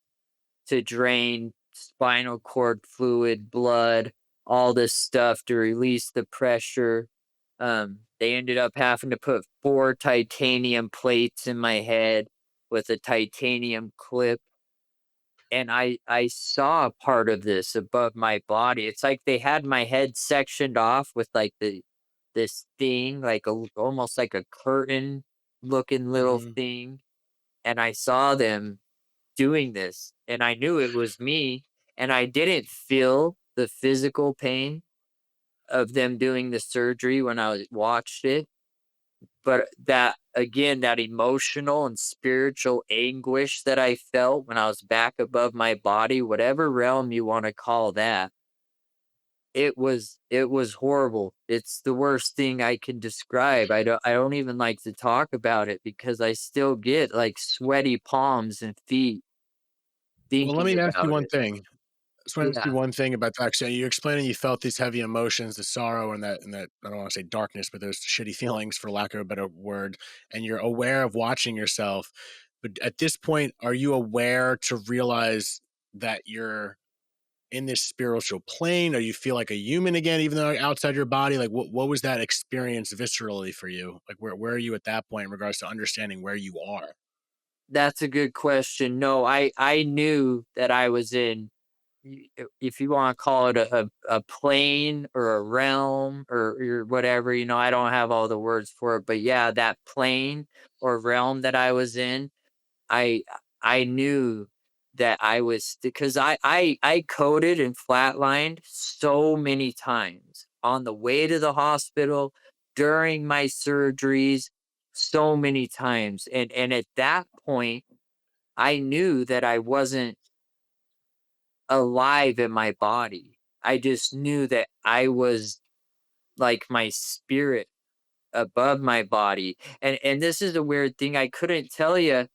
to drain spinal cord fluid, blood, all this stuff to release the pressure. They ended up having to put 4 titanium plates in my head with a titanium clip, and I saw part of this above my body. It's like they had my head sectioned off with, like, this thing, like, almost like a curtain looking little Mhm. thing, and I saw them doing this, and I knew it was me, and I didn't feel the physical pain of them doing the surgery when watched it, but that again, that emotional and spiritual anguish that I felt when I was back above my body, whatever realm you wanna call that, it was horrible. It's the worst thing I can describe. I don't even like to talk about it because I still get, like, sweaty palms and feet Well, let thinking me ask you about one it. thing. Just want to ask Yeah. you one thing about that. So you're explaining you felt these heavy emotions, the sorrow, and that I don't want to say darkness, but those shitty feelings, for lack of a better word. And you're aware of watching yourself. But at this point, are you aware to realize that you're in this spiritual plane, or you feel like a human again, even though you're outside your body? Like, what was that experience viscerally for you? Like, where are you at that point in regards to understanding where you are? That's a good question. No, I knew that I was in if you wanna call it a plane or a realm or whatever, I don't have all the words for it, but yeah, that plane or realm that I was in, I I knew that I was because I coded and flatlined so many times on the way to the hospital, during my surgeries, so many times, and at that point, I knew that I wasn't alive in my body. I just knew that I was like my spirit above my body. And this is a weird thing. I couldn't tell you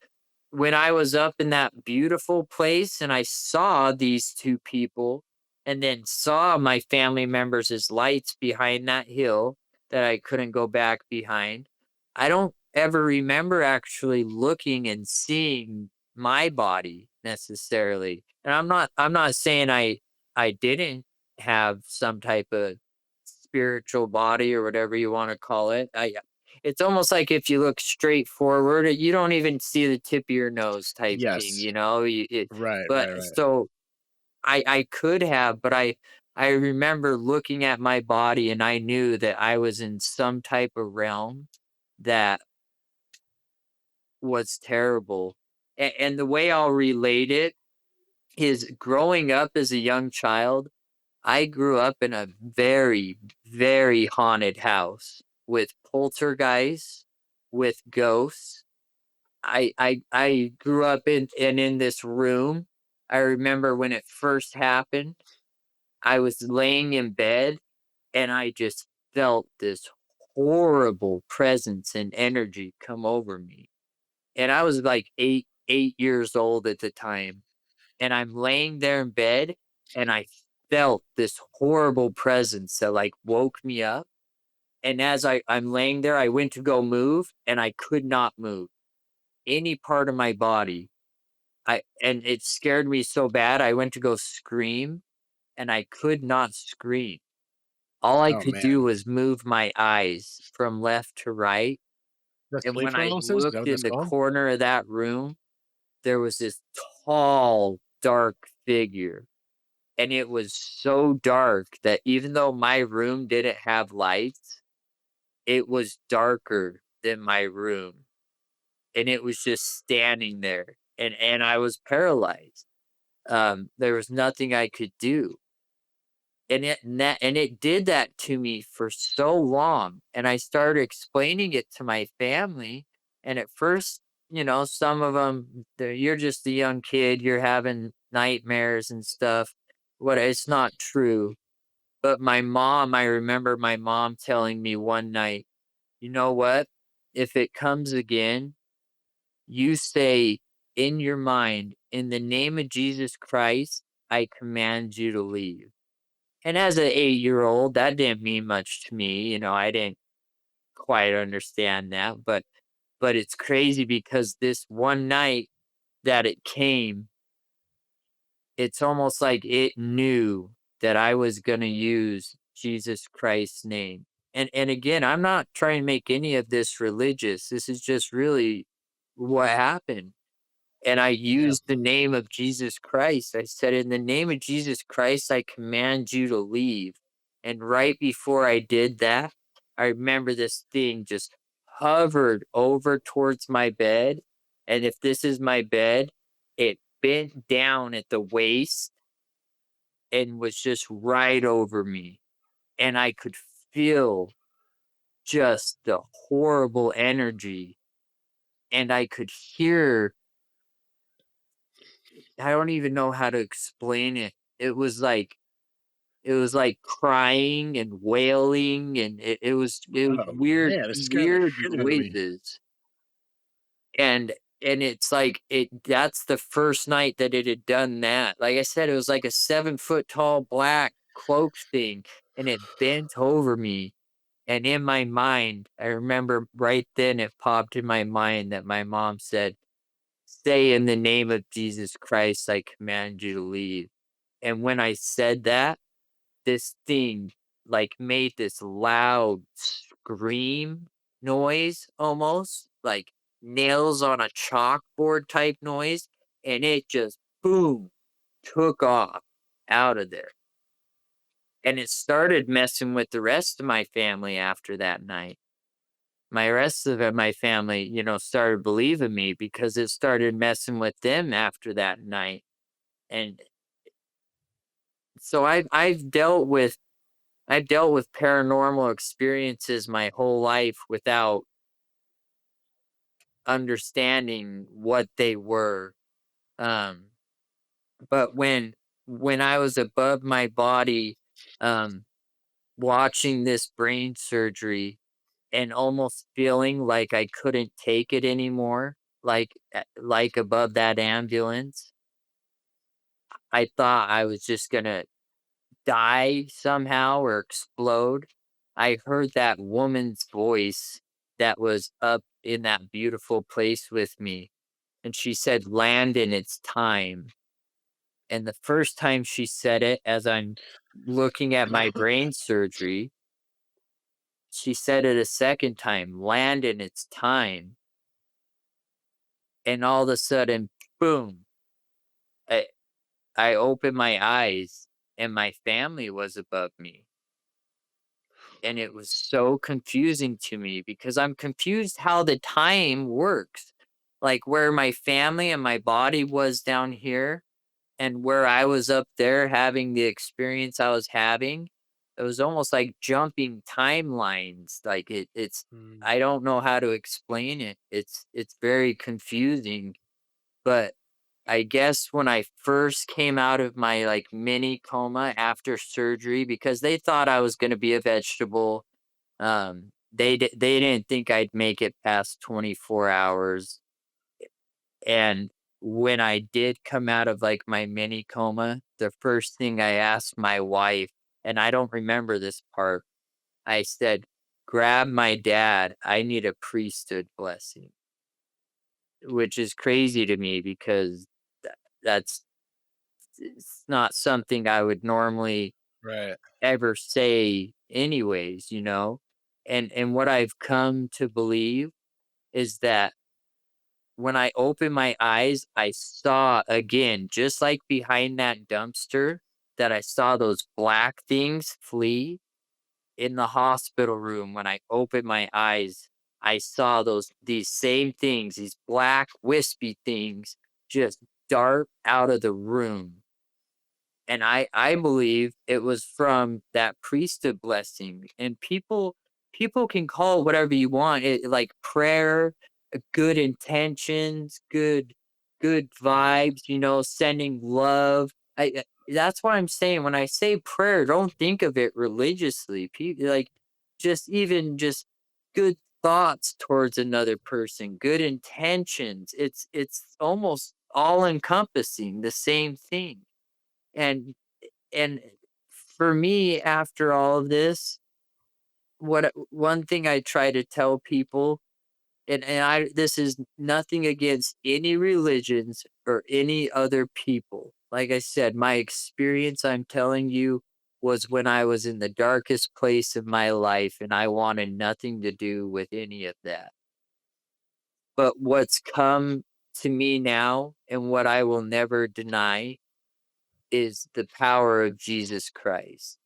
when I was up in that beautiful place and I saw these two people and then saw my family members as lights behind that hill that I couldn't go back behind. I don't ever remember actually looking and seeing my body necessarily. And I'm not saying I didn't have some type of spiritual body or whatever you want to call it. It's almost like if you look straight forward, you don't even see the tip of your nose type thing, Yes. you know? Right. But Right. Right. so I could have, but I remember looking at my body and I knew that I was in some type of realm that was terrible. And the way I'll relate it is growing up as a young child, I grew up in a very, very haunted house with poltergeists, with ghosts. I grew up in this room. I remember when it first happened, I was laying in bed and I just felt this horrible presence and energy come over me. and I was like 8 years old at the time, and I'm laying there in bed, and I felt this horrible presence that, like, woke me up, and as I'm laying there, I went to go move, and I could not move any part of my body. And it scared me so bad, I went to go scream, and I could not scream. All I Oh could man, do was move my eyes from left to right, that's and sleep when I paralysis. Is that looked what in that's the called? corner of that room, there was this tall, dark figure, and it was so dark that even though my room didn't have lights, it was darker than my room, and it was just standing there, and I was paralyzed. There was nothing I could do. And it did that to me for so long, and I started explaining it to my family, and at first, some of them, "You're just a young kid, you're having nightmares and stuff." What It's not true, but I remember my mom telling me one night, "You know what? If it comes again, you say in your mind, 'In the name of Jesus Christ, I command you to leave.'" And as an 8-year-old, that didn't mean much to me, I didn't quite understand that, but it's crazy because this one night that it came, it's almost like it knew that I was gonna use Jesus Christ's name. And again, I'm not trying to make any of this religious. This is just really what happened. And I Yeah. used the name of Jesus Christ. I said, "In the name of Jesus Christ, I command you to leave." And right before I did that, I remember this thing just hovered over towards my bed. And if this is my bed, it bent down at the waist and was just right over me. And I could feel just the horrible energy. And I could hear, I don't even know how to explain it. It was like crying and wailing, and it was Oh weird man, it scared the weird shit out of me. noises. And it's like that's the first night that it had done that. Like I said, it was like a 7 foot tall black cloak thing, and it bent over me. And in my mind, I remember right then it popped in my mind that my mom said, "Say in the name of Jesus Christ, I command you to leave." And when I said that, this thing like made this loud scream noise, almost like nails on a chalkboard type noise. And it just boom took off out of there. And it started messing with the rest of my family after that night. My rest of my family, started believing me because it started messing with them after that night. And so I've dealt with paranormal experiences my whole life without understanding what they were. Um, but when I was above my body, um, watching this brain surgery and almost feeling like I couldn't take it anymore, like above that ambulance, I thought I was just gonna die somehow or explode. I heard that woman's voice that was up in that beautiful place with me. And she said, "Landon, it's time." And the first time she said it, as I'm looking at my brain surgery, she said it a second time, "Landon, it's time." And all of a sudden, boom, I, I opened my eyes and my family was above me. And it was so confusing to me because I'm confused how the time works. Like where my family and my body was down here and where I was up there having the experience I was having, it was almost like jumping timelines. Like it's Mm. I don't know how to explain it. It's very confusing, but I guess when I first came out of my like mini coma after surgery because they thought I was going to be a vegetable, they didn't think I'd make it past 24 hours. And when I did come out of like my mini coma, the first thing I asked my wife, and I don't remember this part, I said, grab my dad. I need a priesthood blessing, which is crazy to me because that's it's not something I would normally Right. ever say anyways, you know? And what I've come to believe is that when I opened my eyes, I saw again, just like behind that dumpster, that I saw those black things flee in the hospital room. When I opened my eyes, I saw these same things, these black wispy things just dart out of the room. And I believe it was from that priesthood blessing. And people can call it whatever you want, it like prayer, good intentions, good vibes, you know, sending love. That's what I'm saying. When I say prayer, don't think of it religiously. People like just good thoughts towards another person, good intentions. It's almost all encompassing the same thing. And and for me, after all of this, one thing I try to tell people, and I this is nothing against any religions or any other people. Like I said, my experience, I'm telling you, was when I was in the darkest place of my life, and I wanted nothing to do with any of that. But what's come to me now, and what I will never deny, is the power of Jesus Christ.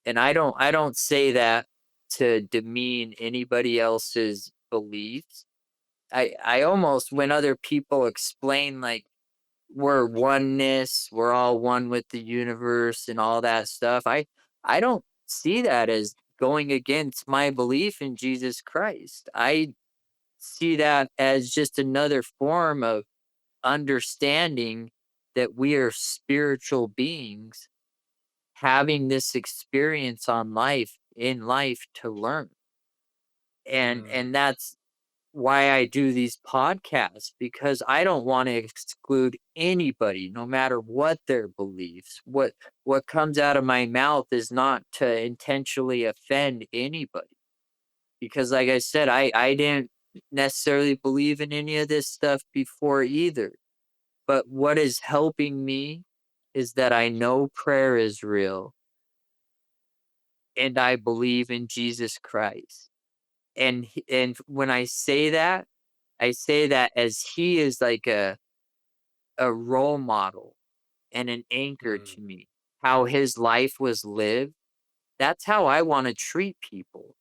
And I don't say that to demean anybody else's beliefs. I almost, when other people explain like we're oneness, we're all one with the universe and all that stuff, I don't see that as going against my belief in Jesus Christ. I see that as just another form of understanding that we are spiritual beings having this experience on life in life to learn. Mm. And that's why I do these podcasts, because I don't want to exclude anybody no matter what their beliefs. What comes out of my mouth is not to intentionally offend anybody, because like I said, I didn't necessarily believe in any of this stuff before either. But what is helping me is that I know prayer is real and I believe in Jesus Christ. And when I say that as he is like a role model and an anchor Mm. to me. How his life was lived, that's how I want to treat people,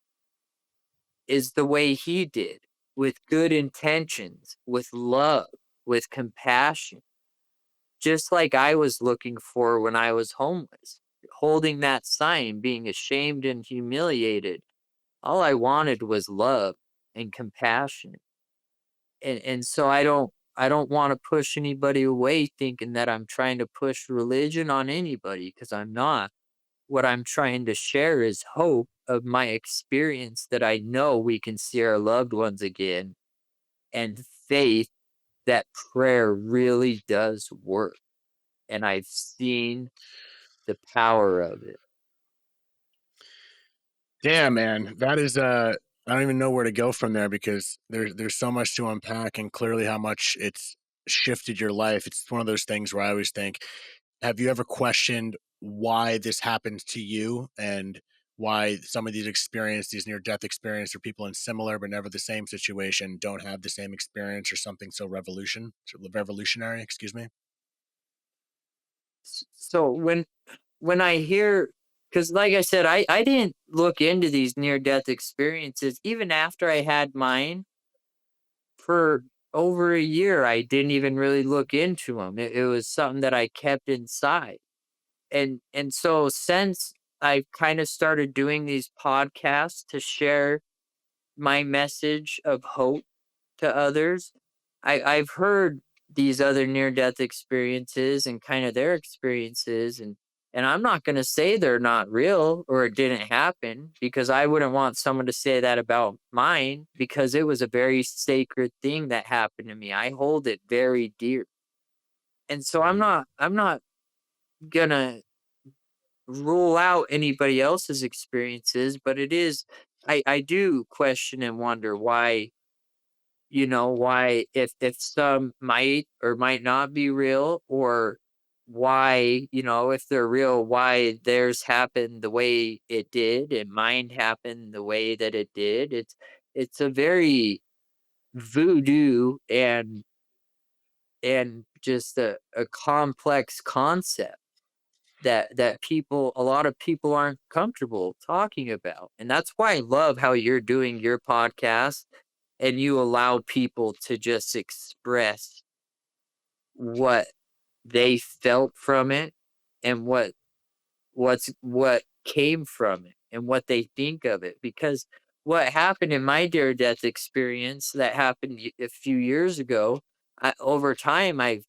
is the way he did, with good intentions, with love, with compassion, just like I was looking for when I was homeless, holding that sign, being ashamed and humiliated. All I wanted was love and compassion. And so I don't want to push anybody away thinking that I'm trying to push religion on anybody, because I'm not. What I'm trying to share is hope of my experience that I know we can see our loved ones again, and faith that prayer really does work, and I've seen the power of it. Damn, man, that is I don't even know where to go from there because there's so much to unpack and clearly how much it's shifted your life. It's one of those things where I always think, have you ever questioned why this happened to you and why some of these experiences, these near death experiences, or people in similar but never the same situation don't have the same experience or something so revolutionary, excuse me. So when I hear, because like I said, I didn't look into these near death experiences even after I had mine for over a year. I didn't even really look into them. It was something that I kept inside. And so since I kind of started doing these podcasts to share my message of hope to others, I've heard these other near death experiences and kind of their experiences, and And I'm not going to say they're not real or it didn't happen, because I wouldn't want someone to say that about mine, because it was a very sacred thing that happened to me. I hold it very dear. And so Mhm. I'm not going to rule out anybody else's experiences, but it is, I do question and wonder why, why, if some might or might not be real, or why, if they're real, why theirs happened the way it did and mine happened the way that it did. It's a very voodoo and just a complex concept that people, a lot of people aren't comfortable talking about. And that's why I love how you're doing your podcast, and you allow people to just express what they felt from it, and what came from it, and what they think of it. Because what happened in my near death experience that happened a few years ago, over time I've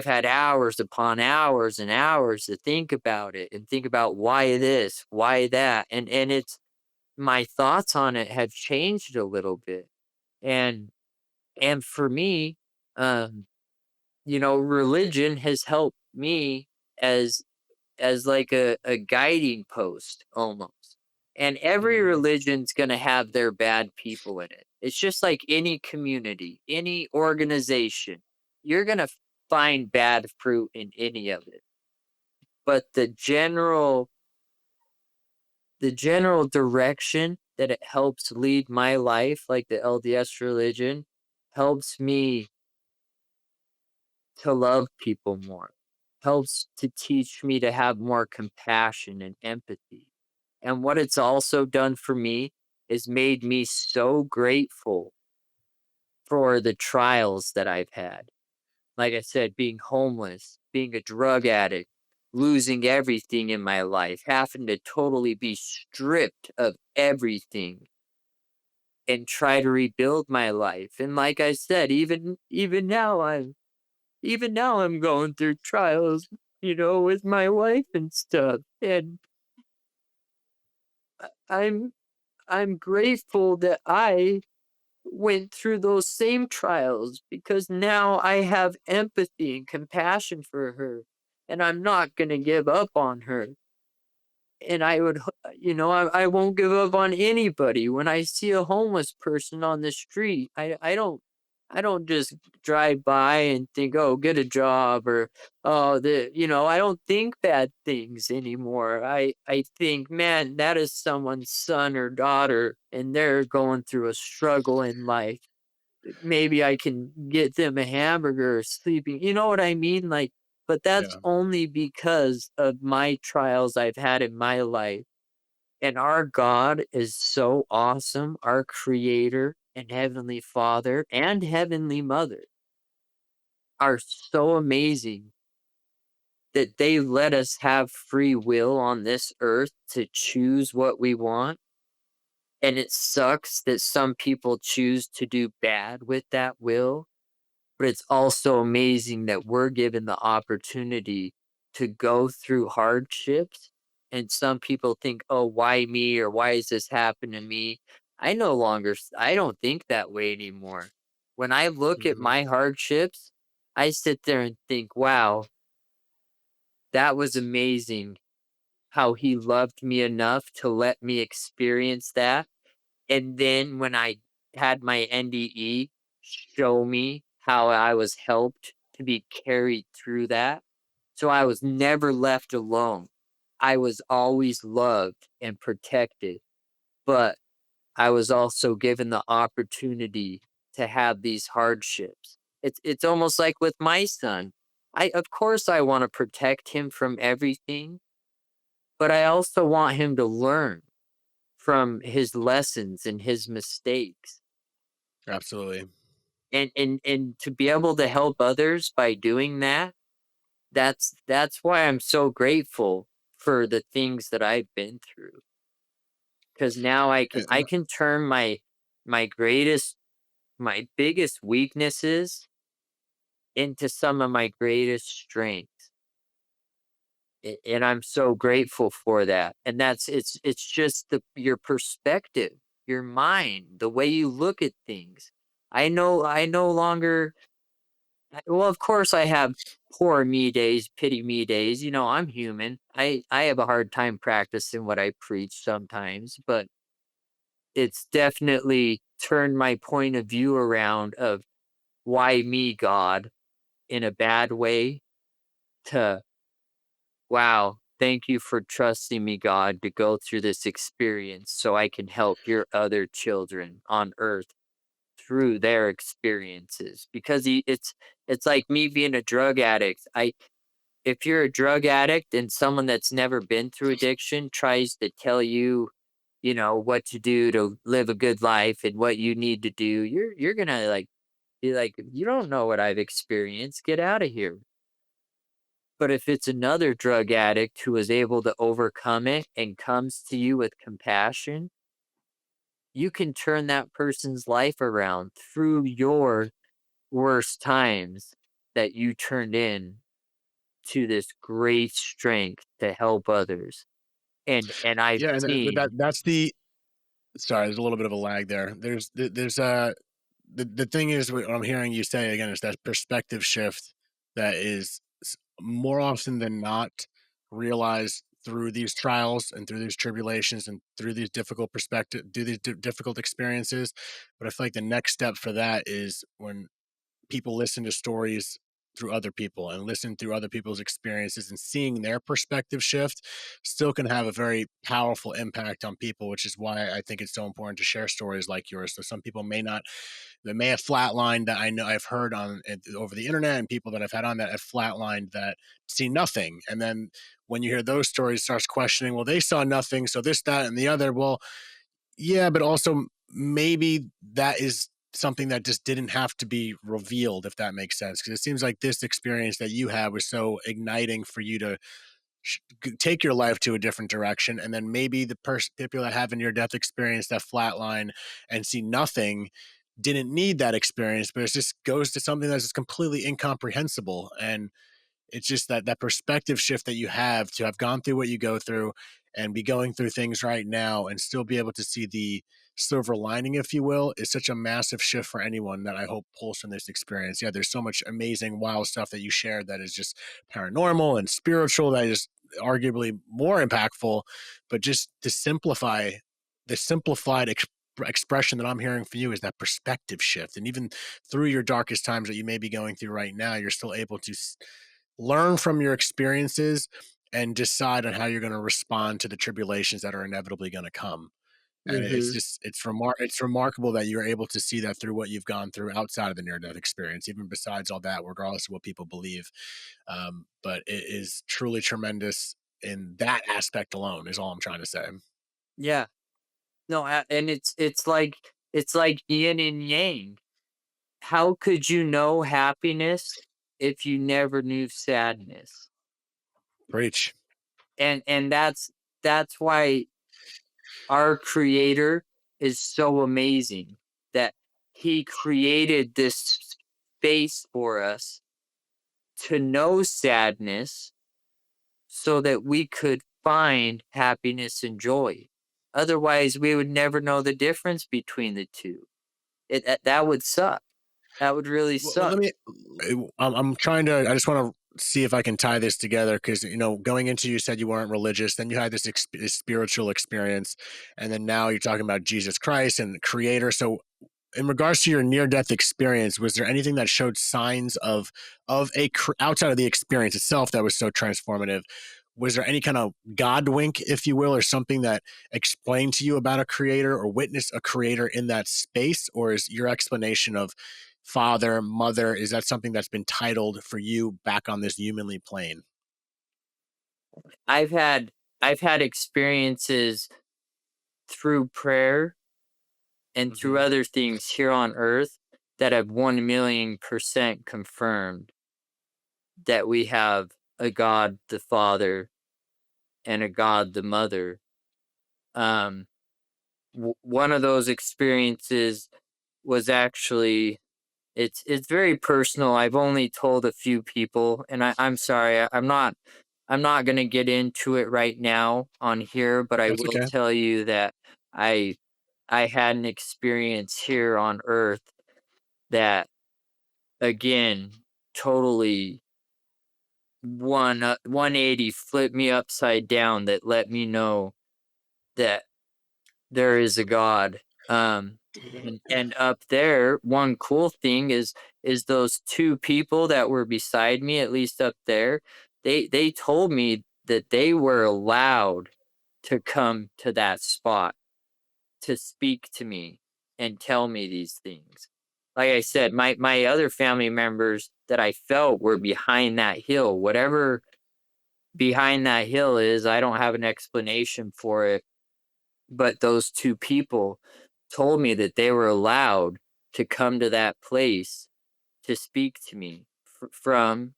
had hours upon hours and hours to think about it, and think about why this, why that, and it's, my thoughts on it have changed a little bit. And and for me, um, religion has helped me as like a guiding post almost. And every Mhm. religion's gonna have their bad people in it. It's just like any community, any organization. You're gonna find bad fruit in any of it. But the general direction that it helps lead my life, like the LDS religion, helps me to love people more, helps to teach me to have more compassion and empathy. And what it's also done for me is made me so grateful for the trials that I've had. Like I said, being homeless, being a drug addict, losing everything in my life, having to totally be stripped of everything and try to rebuild my life. And like I said, even now I'm going through trials, with my wife and stuff. And I'm I'm grateful that I went through those same trials, because now I have empathy and compassion for her, and I'm not going to give up on her. And I won't give up on anybody. When I see a homeless person on the street, I don't just drive by and think, oh, get a job, or oh, I don't think bad things anymore. I think, man, that is someone's son or daughter, and they're going through a struggle in life. Maybe I can get them a hamburger or sleeping. You know what I mean? Like, but that's Yeah, only because of my trials I've had in my life. And our God is so awesome. Our Creator and Heavenly Father and Heavenly Mother are so amazing that they let us have free will on this earth to choose what we want. And it sucks that some people choose to do bad with that will. But it's also amazing that we're given the opportunity to go through hardships. And some people think, oh, why me? Or why is this happening to me? I don't think that way anymore. When I look at mhm. my hardships, I sit there and think, wow, that was amazing how he loved me enough to let me experience that. And then when I had my NDE, show me how I was helped to be carried through that. So I was never left alone. I was always loved and protected, but I was also given the opportunity to have these hardships. It's almost like with my son. Of course I want to protect him from everything, but I also want him to learn from his lessons and his mistakes. Absolutely. And to be able to help others by doing that, that's why I'm so grateful for the things that I've been through. Because now I can I And can turn my my biggest weaknesses into some of my greatest strengths. And I'm so grateful for that. And it's just your perspective, your mind, the way you look at things. I no longer well, of course I have poor me days, pity me days. You know, I'm human. I have a hard time practicing what I preach sometimes, but it's definitely turned my point of view around of why me, God, in a bad way to wow, thank you for trusting me, God, to go through this experience so I can help your other children on earth through their experiences. Because it's like me being a drug addict. I If you're a drug addict and someone that's never been through addiction tries to tell you, you know, what to do to live a good life and what you need to do, you're gonna like be like, you don't know what I've experienced. Get out of here. But if it's another drug addict who is able to overcome it and comes to you with compassion, you can turn that person's life around through your worst times that you turned in to this great strength to help others. And I've Yeah, and seen that's the sorry, there's a little bit of a lag there. There's the thing is what I'm hearing you say again is that perspective shift that is more often than not realized through these trials and through these tribulations and through these difficult experiences. But I feel like the next step for that is when people listen to stories through other people and listen through other people's experiences and seeing their perspective shift still can have a very powerful impact on people, which is why I think it's so important to share stories like yours. So some people may not, they may have flatlined that I know I've heard on over the internet, and people that I've had on that have flatlined that see nothing. And then when you hear those stories, starts questioning, well, they saw nothing. So this, that, and the other. Well, yeah, but also maybe that is something that just didn't have to be revealed, if that makes sense. Because it seems like this experience that you had was so igniting for you to take your life to a different direction. And then maybe the people that have a near death experience that flatline and see nothing didn't need that experience, but it just goes to something that's just completely incomprehensible. And it's just that perspective shift that you have to have gone through what you go through and be going through things right now and still be able to see the silver lining, if you will, is such a massive shift for anyone that I hope pulls from this experience. Yeah, there's so much amazing, wild stuff that you shared that is just paranormal and spiritual that is arguably more impactful, but just to simplify the simplified expression that I'm hearing from you is that perspective shift. And even through your darkest times that you may be going through right now, you're still able to learn from your experiences and decide on how you're going to respond to the tribulations that are inevitably going to come. And it's mhm. just it's remarkable that you're able to see that through what you've gone through outside of the near death experience, even besides all that, regardless of what people believe. But it is truly tremendous in that aspect alone. Is all I'm trying to say. Yeah. No, and it's like yin and yang. How could you know happiness if you never knew sadness? Preach. And that's why our creator is so amazing that he created this space for us to know sadness so that we could find happiness and joy. Otherwise, we would never know the difference between the two. That would suck. That would really Well, suck. I'm trying to. I just want to see if I can tie this together because going into you said you weren't religious, then you had this spiritual experience, and then now you're talking about Jesus Christ and Creator. So, in regards to your near death experience, was there anything that showed signs of outside of the experience itself that was so transformative? Was there any kind of God wink, if you will, or something that explained to you about a creator or witnessed a creator in that space? Or is your explanation of father, mother, is that something that's been titled for you back on this humanly plane? I've had I've had experiences through prayer and through Mm-hmm. other things here on earth that have 1,000,000% confirmed that we have a God the Father and a God the Mother. Um, one of those experiences was actually it's very personal. I've only told a few people, and I'm sorry, I'm not. I'm not going to get into it right now on here, but I That's will okay. tell you that I I had an experience here on earth that, again, totally 180 flipped me upside down, that let me know that there is a God. And up there, one cool thing is those two people that were beside me, at least up there, they told me that they were allowed to come to that spot to speak to me and tell me these things. Like I said, my other family members that I felt were behind that hill. Whatever behind that hill is, I don't have an explanation for it, but those two people told me that they were allowed to come to that place to speak to me from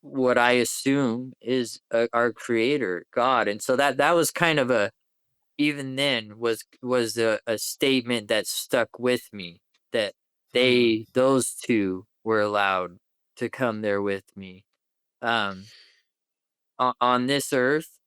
what I assume is our creator, God. And so that was kind of a, even then, was a statement that stuck with me, that Hmm. those two were allowed to come there with me. Um, on this earth,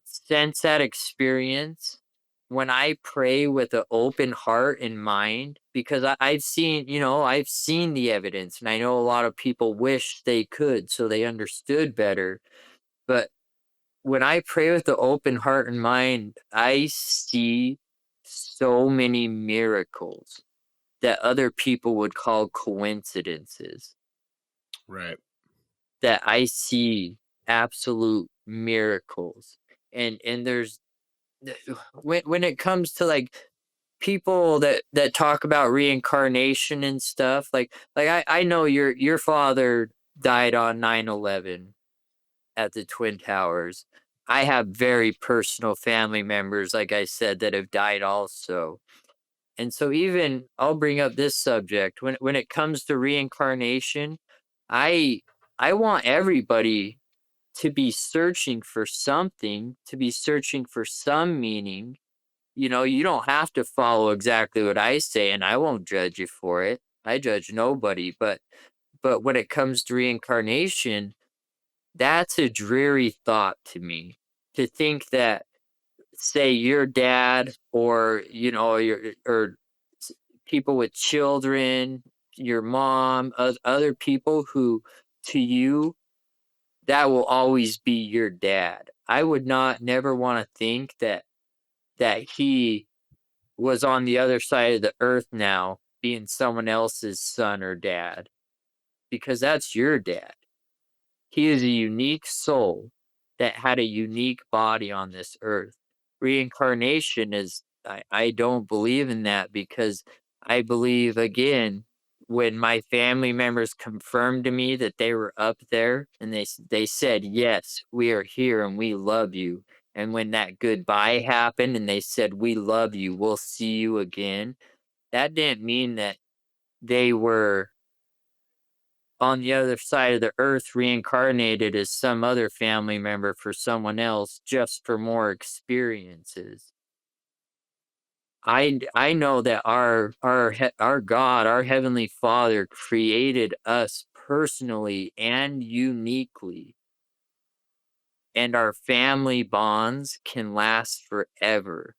since that experience, when I pray with an open heart and mind, because I've seen, I've seen the evidence, and I know a lot of people wish they could so they understood better. But when I pray with the open heart and mind, I see so many miracles that other people would call coincidences, Right. that I see absolute miracles. And there's when it comes to like people that talk about reincarnation and stuff, like I know your father died on 9/11 at the Twin Towers. I have very personal family members, like I said, that have died also. And so even I'll bring up this subject when it comes to reincarnation, I I want everybody to be searching for something, to be searching for some meaning. You don't have to follow exactly what I say, and I won't judge you for it. I judge nobody, but when it comes to reincarnation, that's a dreary thought to me, to think that, say, your dad, or your or s- people with children, your mom, other people who, to you, that will always be your dad. I would not never want to think that he was on the other side of the earth now, being someone else's son or dad, because that's your dad. He is a unique soul that had a unique body on this earth. Reincarnation is, I don't believe in that, because I believe, again, when my family members confirmed to me that they were up there, and they said, "Yes, we are here and we love you." And when that goodbye happened and they said, "We love you, we'll see you again," that didn't mean that they were on the other side of the earth, reincarnated as some other family member for someone else, just for more experiences. I know that our God, our heavenly Father, created us personally and uniquely, and our family bonds can last forever.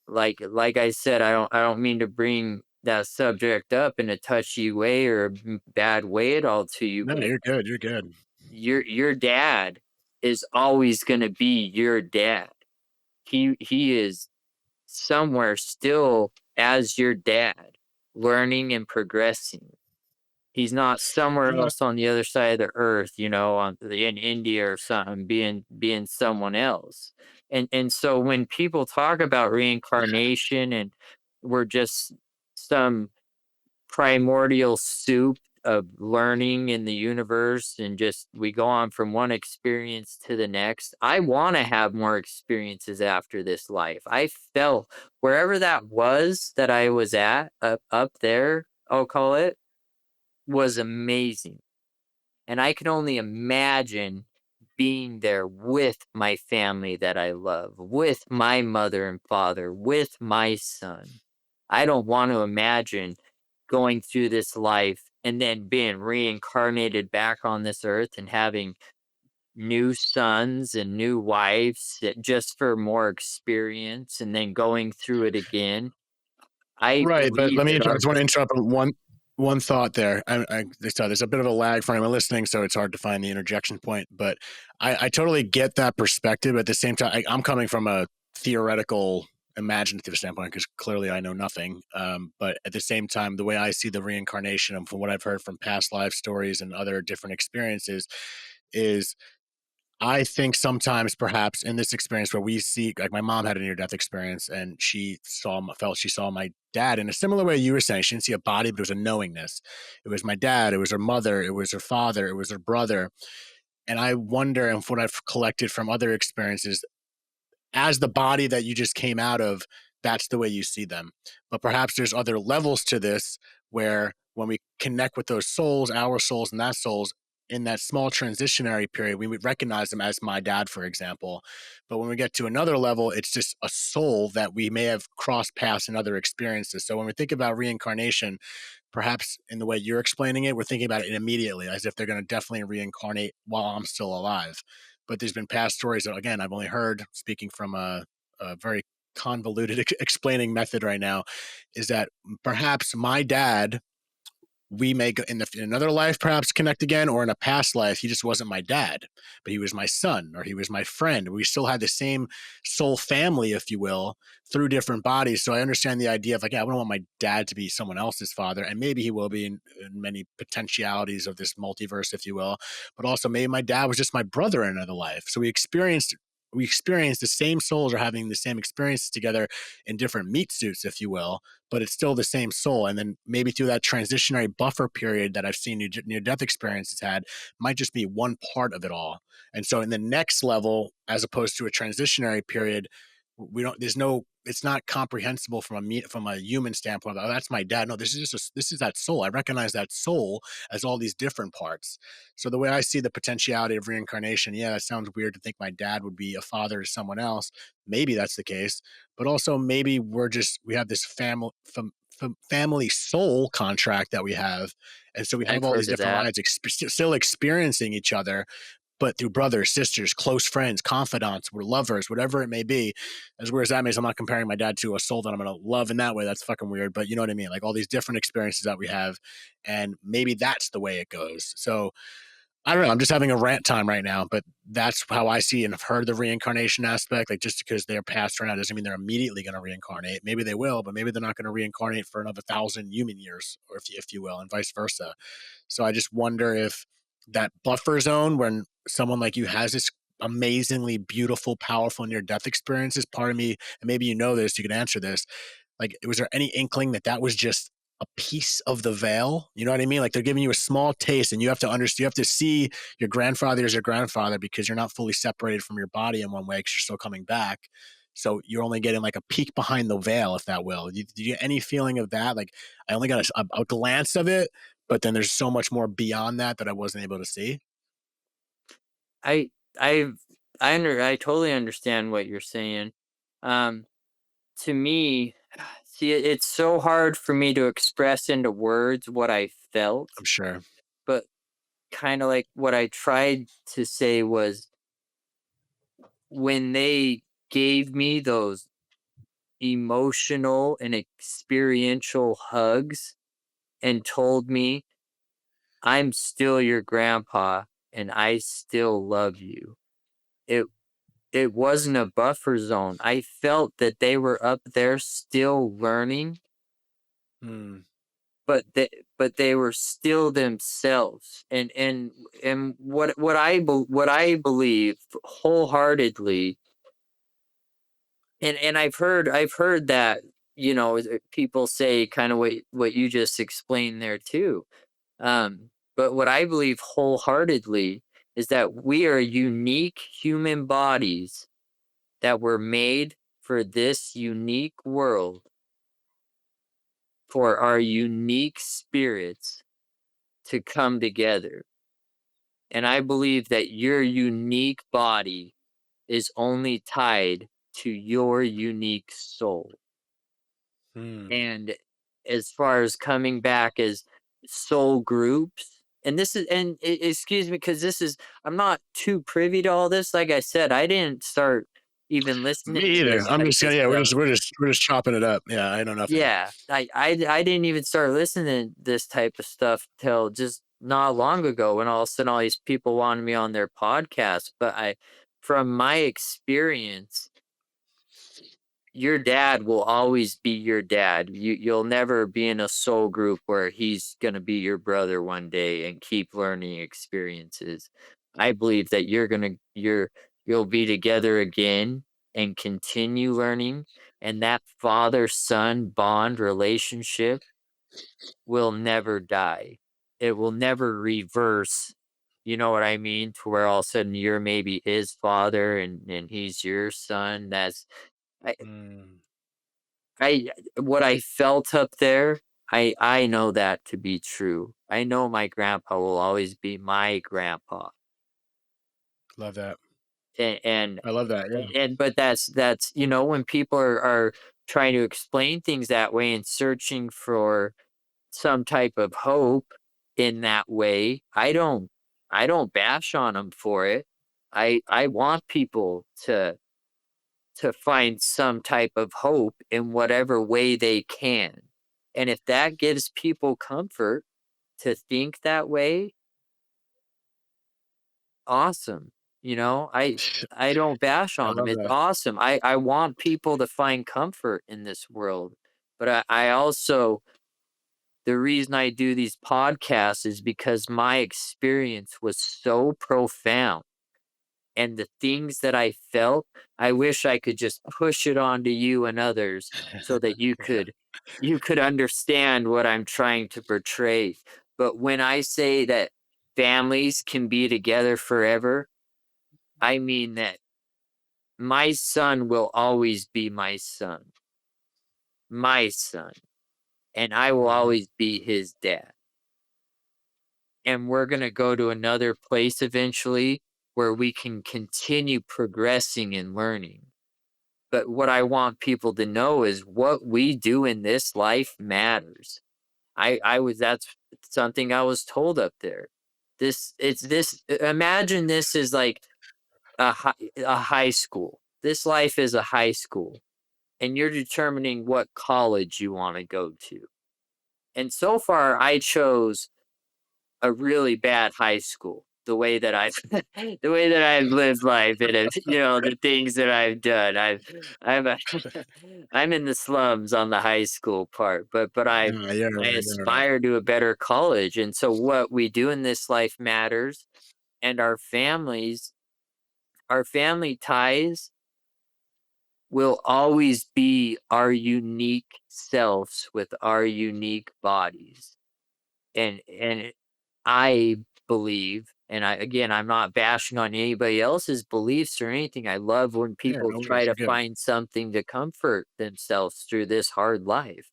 Like I said, I don't mean to bring that subject up in a touchy way or a bad way at all to you, No, but you're good. You're good. your dad is always going to be your dad. He is somewhere still as your dad, learning and progressing. He's not somewhere No, else on the other side of the earth, in India or something, being someone else. And so when people talk about reincarnation, and we're just some primordial soup of learning in the universe, and just we go on from one experience to the next, I want to have more experiences after this life. I felt wherever that was that I was at, up there, I'll call it, was amazing. And I can only imagine being there with my family that I love, with my mother and father, with my son. I don't want to imagine going through this life and then being reincarnated back on this earth and having new sons and new wives just for more experience and then going through it again. I Right, but believe let me. I that our just want to interrupt on one thought there. There's a bit of a lag for anyone listening, so it's hard to find the interjection point. But I totally get that perspective. At the same time, I'm coming from a theoretical, imaginative standpoint because clearly I know nothing. But at the same time, the way I see the reincarnation, and from what I've heard from past life stories and other different experiences, is I think sometimes perhaps in this experience where we see, like my mom had a near death experience and she saw my dad in a similar way you were saying. She didn't see a body, but it was a knowingness. It was my dad, it was her mother, it was her father, it was her brother. And I wonder, and from what I've collected from other experiences, as the body that you just came out of, that's the way you see them. But perhaps there's other levels to this where when we connect with those souls, our souls and that souls, in that small transitionary period, we would recognize them as my dad, for example. But when we get to another level, it's just a soul that we may have crossed paths in other experiences. So when we think about reincarnation, perhaps in the way you're explaining it, we're thinking about it immediately as if they're going to definitely reincarnate while I'm still alive. But there's been past stories that, again, I've only heard speaking from a very convoluted explaining method right now, is that perhaps my dad, we may go in another life perhaps connect again, or in a past life he just wasn't my dad, but he was my son or he was my friend. We still had the same soul family, if you will, through different bodies. So I understand the idea of like, yeah, I don't want my dad to be someone else's father, and maybe he will be in many potentialities of this multiverse, if you will. But also maybe my dad was just my brother in another life, so we experienced the same souls are having the same experiences together in different meat suits, if you will, but it's still the same soul. And then maybe through that transitionary buffer period that I've seen near death experiences had, might just be one part of it all. And so in the next level, as opposed to a transitionary period, we don't. There's no. It's not comprehensible from a human standpoint. Oh, that's my dad. No, this is that soul. I recognize that soul as all these different parts. So the way I see the potentiality of reincarnation, yeah, that sounds weird to think my dad would be a father to someone else. Maybe that's the case, but also maybe we have this family soul contract that we have, and so we have I've all these heard of different that. lives still experiencing each other, but through brothers, sisters, close friends, confidants, we're lovers, whatever it may be. As weird as that means, I'm not comparing my dad to a soul that I'm going to love in that way. That's fucking weird, but you know what I mean? Like all these different experiences that we have, and maybe that's the way it goes. So I don't know. I'm just having a rant time right now, but that's how I see and have heard the reincarnation aspect. Like just because they're passed around doesn't mean they're immediately going to reincarnate. Maybe they will, but maybe they're not going to reincarnate for another 1,000 human years, or if you will, and vice versa. So I just wonder if that buffer zone when someone like you has this amazingly beautiful, powerful near death experiences, part of me, and maybe you know this, you can answer this, like was there any inkling that that was just a piece of the veil? You know what I mean? Like they're giving you a small taste, and you have to understand, you have to see your grandfather as your grandfather because you're not fully separated from your body in one way because you're still coming back. So you're only getting like a peek behind the veil, if that will. Did you get any feeling of that? Like I only got a glance of it, but then there's so much more beyond that that I wasn't able to see. I I I totally understand what you're saying. Um, to me, see, it's so hard for me to express into words what I felt, I'm sure. but kind of like what I tried to say was when they gave me those emotional and experiential hugs and told me, I'm still your grandpa and I still love you. It it wasn't a buffer zone. I felt that they were up there still learning, Hmm. but they were still themselves. And what I believe wholeheartedly, and I've heard that, people say kind of what you just explained there too. But what I believe wholeheartedly is that we are unique human bodies that were made for this unique world, for our unique spirits to come together. And I believe that your unique body is only tied to your unique soul. Hmm. And as far as coming back as soul groups, and this is and excuse me, because this is I'm not too privy to all this. Like I said, I didn't start even listening Me to either. this I'm type just of yeah. stuff. We're just chopping it up. Yeah, I know nothing. Yeah, I didn't even start listening to this type of stuff till just not long ago when all of a sudden all these people wanted me on their podcast. But from my experience, your dad will always be your dad. You'll never be in a soul group where he's gonna be your brother one day and keep learning experiences. I believe that you'll be together again and continue learning, and that father-son bond relationship will never die. It will never reverse, you know what I mean? To where all of a sudden you're maybe his father and he's your son. That's I Mm, I what I felt up there, I know that to be true. I know my grandpa will always be my grandpa. love that. And and, I love that. Yeah. but that's when people are trying to explain things that way and searching for some type of hope in that way, I don't bash on them for it. I want people to find some type of hope in whatever way they can. And if that gives people comfort to think that way, awesome. You know, I don't bash I on them. love It's that. awesome. I want people to find comfort in this world. But I also the reason I do these podcasts is because my experience was so profound, and the things that I felt, I wish I could just push it onto you and others so that Yeah. you could understand what I'm trying to portray. But when I say that families can be together forever, I mean that my son will always be my son, and I will Hmm. always be his dad. And we're going to go to another place eventually where we can continue progressing and learning. But what I want people to know is what we do in this life matters. I was that's something I was told up there. Imagine this is like a high school. This life is a high school, and you're determining what college you want to go to. And so far I chose a really bad high school. The way that I've the way that I've lived life and the things that I've done. I'm a I'm in the slums on the high school part, but Yeah, yeah, I right, yeah, right. aspire to a better college. And so what we do in this life matters, and our family ties will always be our unique selves with our unique bodies. And I believe, and I'm not bashing on anybody else's beliefs or anything. I love when Yeah, people no try worries. to You're good. find something to comfort themselves through this hard life.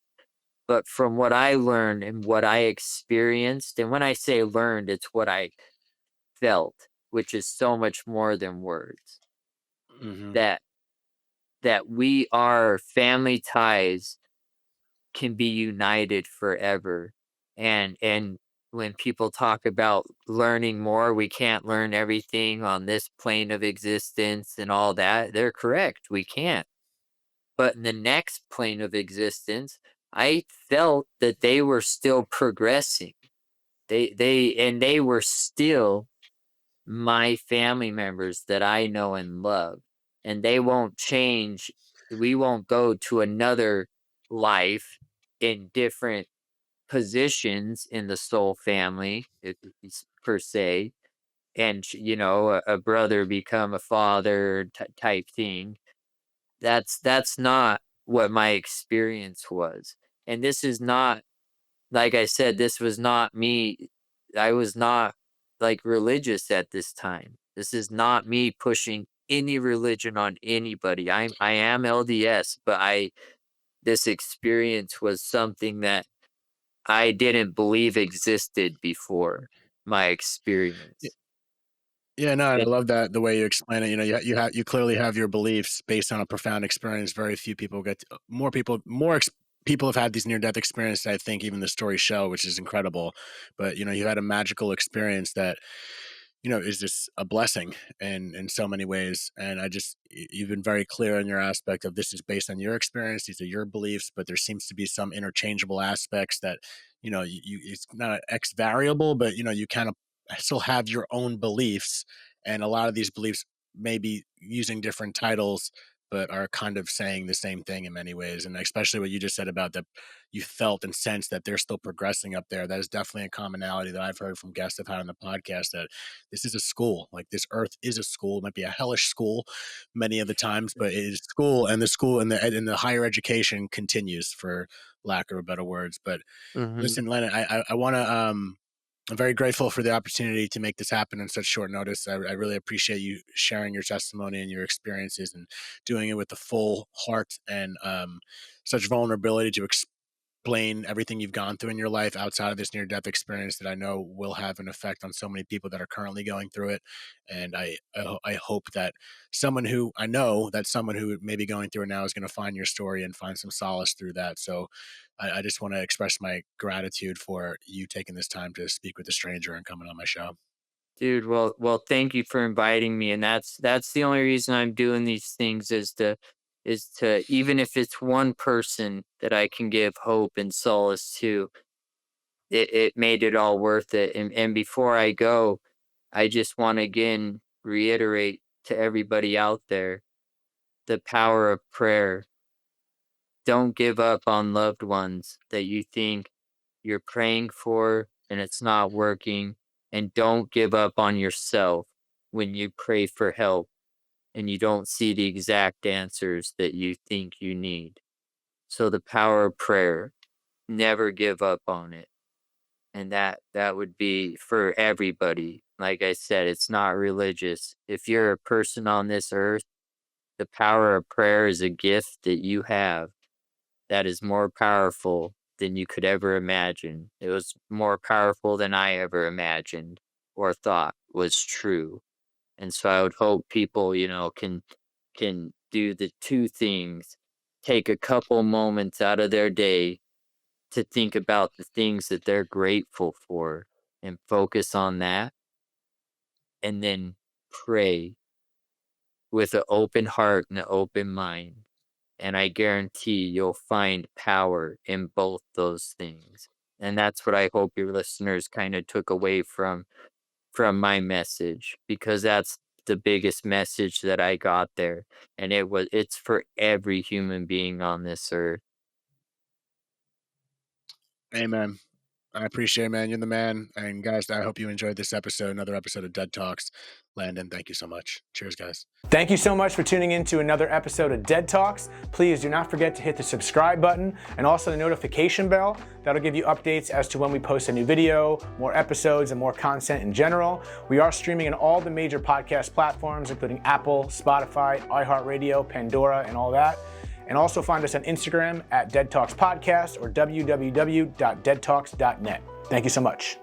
But from what I learned and what I experienced, and when I say learned, it's what I felt, which is so much more than words. Hmm. That that we are family ties can be united forever. And when people talk about learning more, we can't learn everything on this plane of existence and all that. They're correct. We can't. But in the next plane of existence, I felt that they were still progressing. They were still my family members that I know and love, and they won't change. We won't go to another life in different positions in the soul family, per se, and a brother become a father type thing. That's not what my experience was, and this is not like I said, this was not me. I was not like religious at this time. This is not me pushing any religion on anybody. I am LDS, but I this experience was something that I didn't believe existed before my Y- experience. Yeah, no, and I And love that the way you explain it. You know, you clearly have your beliefs based on a profound experience. Very few people get more people have had these near-death experiences. I think even the stories show, which is incredible. But you had a magical experience that is just a blessing in so many ways. And you've been very clear in your aspect of this is based on your experience. These are your beliefs, but there seems to be some interchangeable aspects that, it's not an X variable, but, you kind of still have your own beliefs. And a lot of these beliefs may be using different titles, but are kind of saying the same thing in many ways. And especially what you just said about that you felt and sensed that they're still progressing up there. That is definitely a commonality that I've heard from guests I've had on the podcast, that this is a school. Like, this earth is a school. It might be a hellish school many of the times, but it is school, and the school and the higher education continues, for lack of better words. But Mhm. listen, Lennon, I want to, I'm very grateful for the opportunity to make this happen in such short notice. I really appreciate you sharing your testimony and your experiences, and doing it with the full heart and such vulnerability to explain everything you've gone through in your life outside of this near-death experience that I know will have an effect on so many people that are currently going through it. And I hope that someone who may be going through it now is going to find your story and find some solace through that. So I just want to express my gratitude for you taking this time to speak with a stranger and coming on my show. Dude, well, thank you for inviting me, and that's the only reason I'm doing these things, is to even if it's one person that I can give hope and solace to, it made it all worth it. And before I go, I just want to again reiterate to everybody out there the power of prayer. Don't give up on loved ones that you think you're praying for and it's not working. And don't give up on yourself when you pray for help and you don't see the exact answers that you think you need. So, the power of prayer, never give up on it. And that would be for everybody. Like I said, it's not religious. If you're a person on this earth, the power of prayer is a gift that you have that is more powerful than you could ever imagine. It was more powerful than I ever imagined or thought was true. And so I would hope people, can do the two things. Take a couple moments out of their day to think about the things that they're grateful for and focus on that, and then pray with an open heart and an open mind. And I guarantee you'll find power in both those things. And that's what I hope your listeners kind of took away from my message, because that's the biggest message that I got there. And it's for every human being on this earth. Amen. I appreciate it, man. You're the man. And guys, I hope you enjoyed this episode, another episode of Dead Talks. Landon, thank you so much. Cheers, guys. Thank you so much for tuning in to another episode of Dead Talks. Please do not forget to hit the subscribe button and also the notification bell. That'll give you updates as to when we post a new video, more episodes, and more content in general. We are streaming on all the major podcast platforms, including Apple, Spotify, iHeartRadio, Pandora, and all that. And also find us on Instagram at Dead Talks Podcast or www.deadtalks.net. Thank you so much.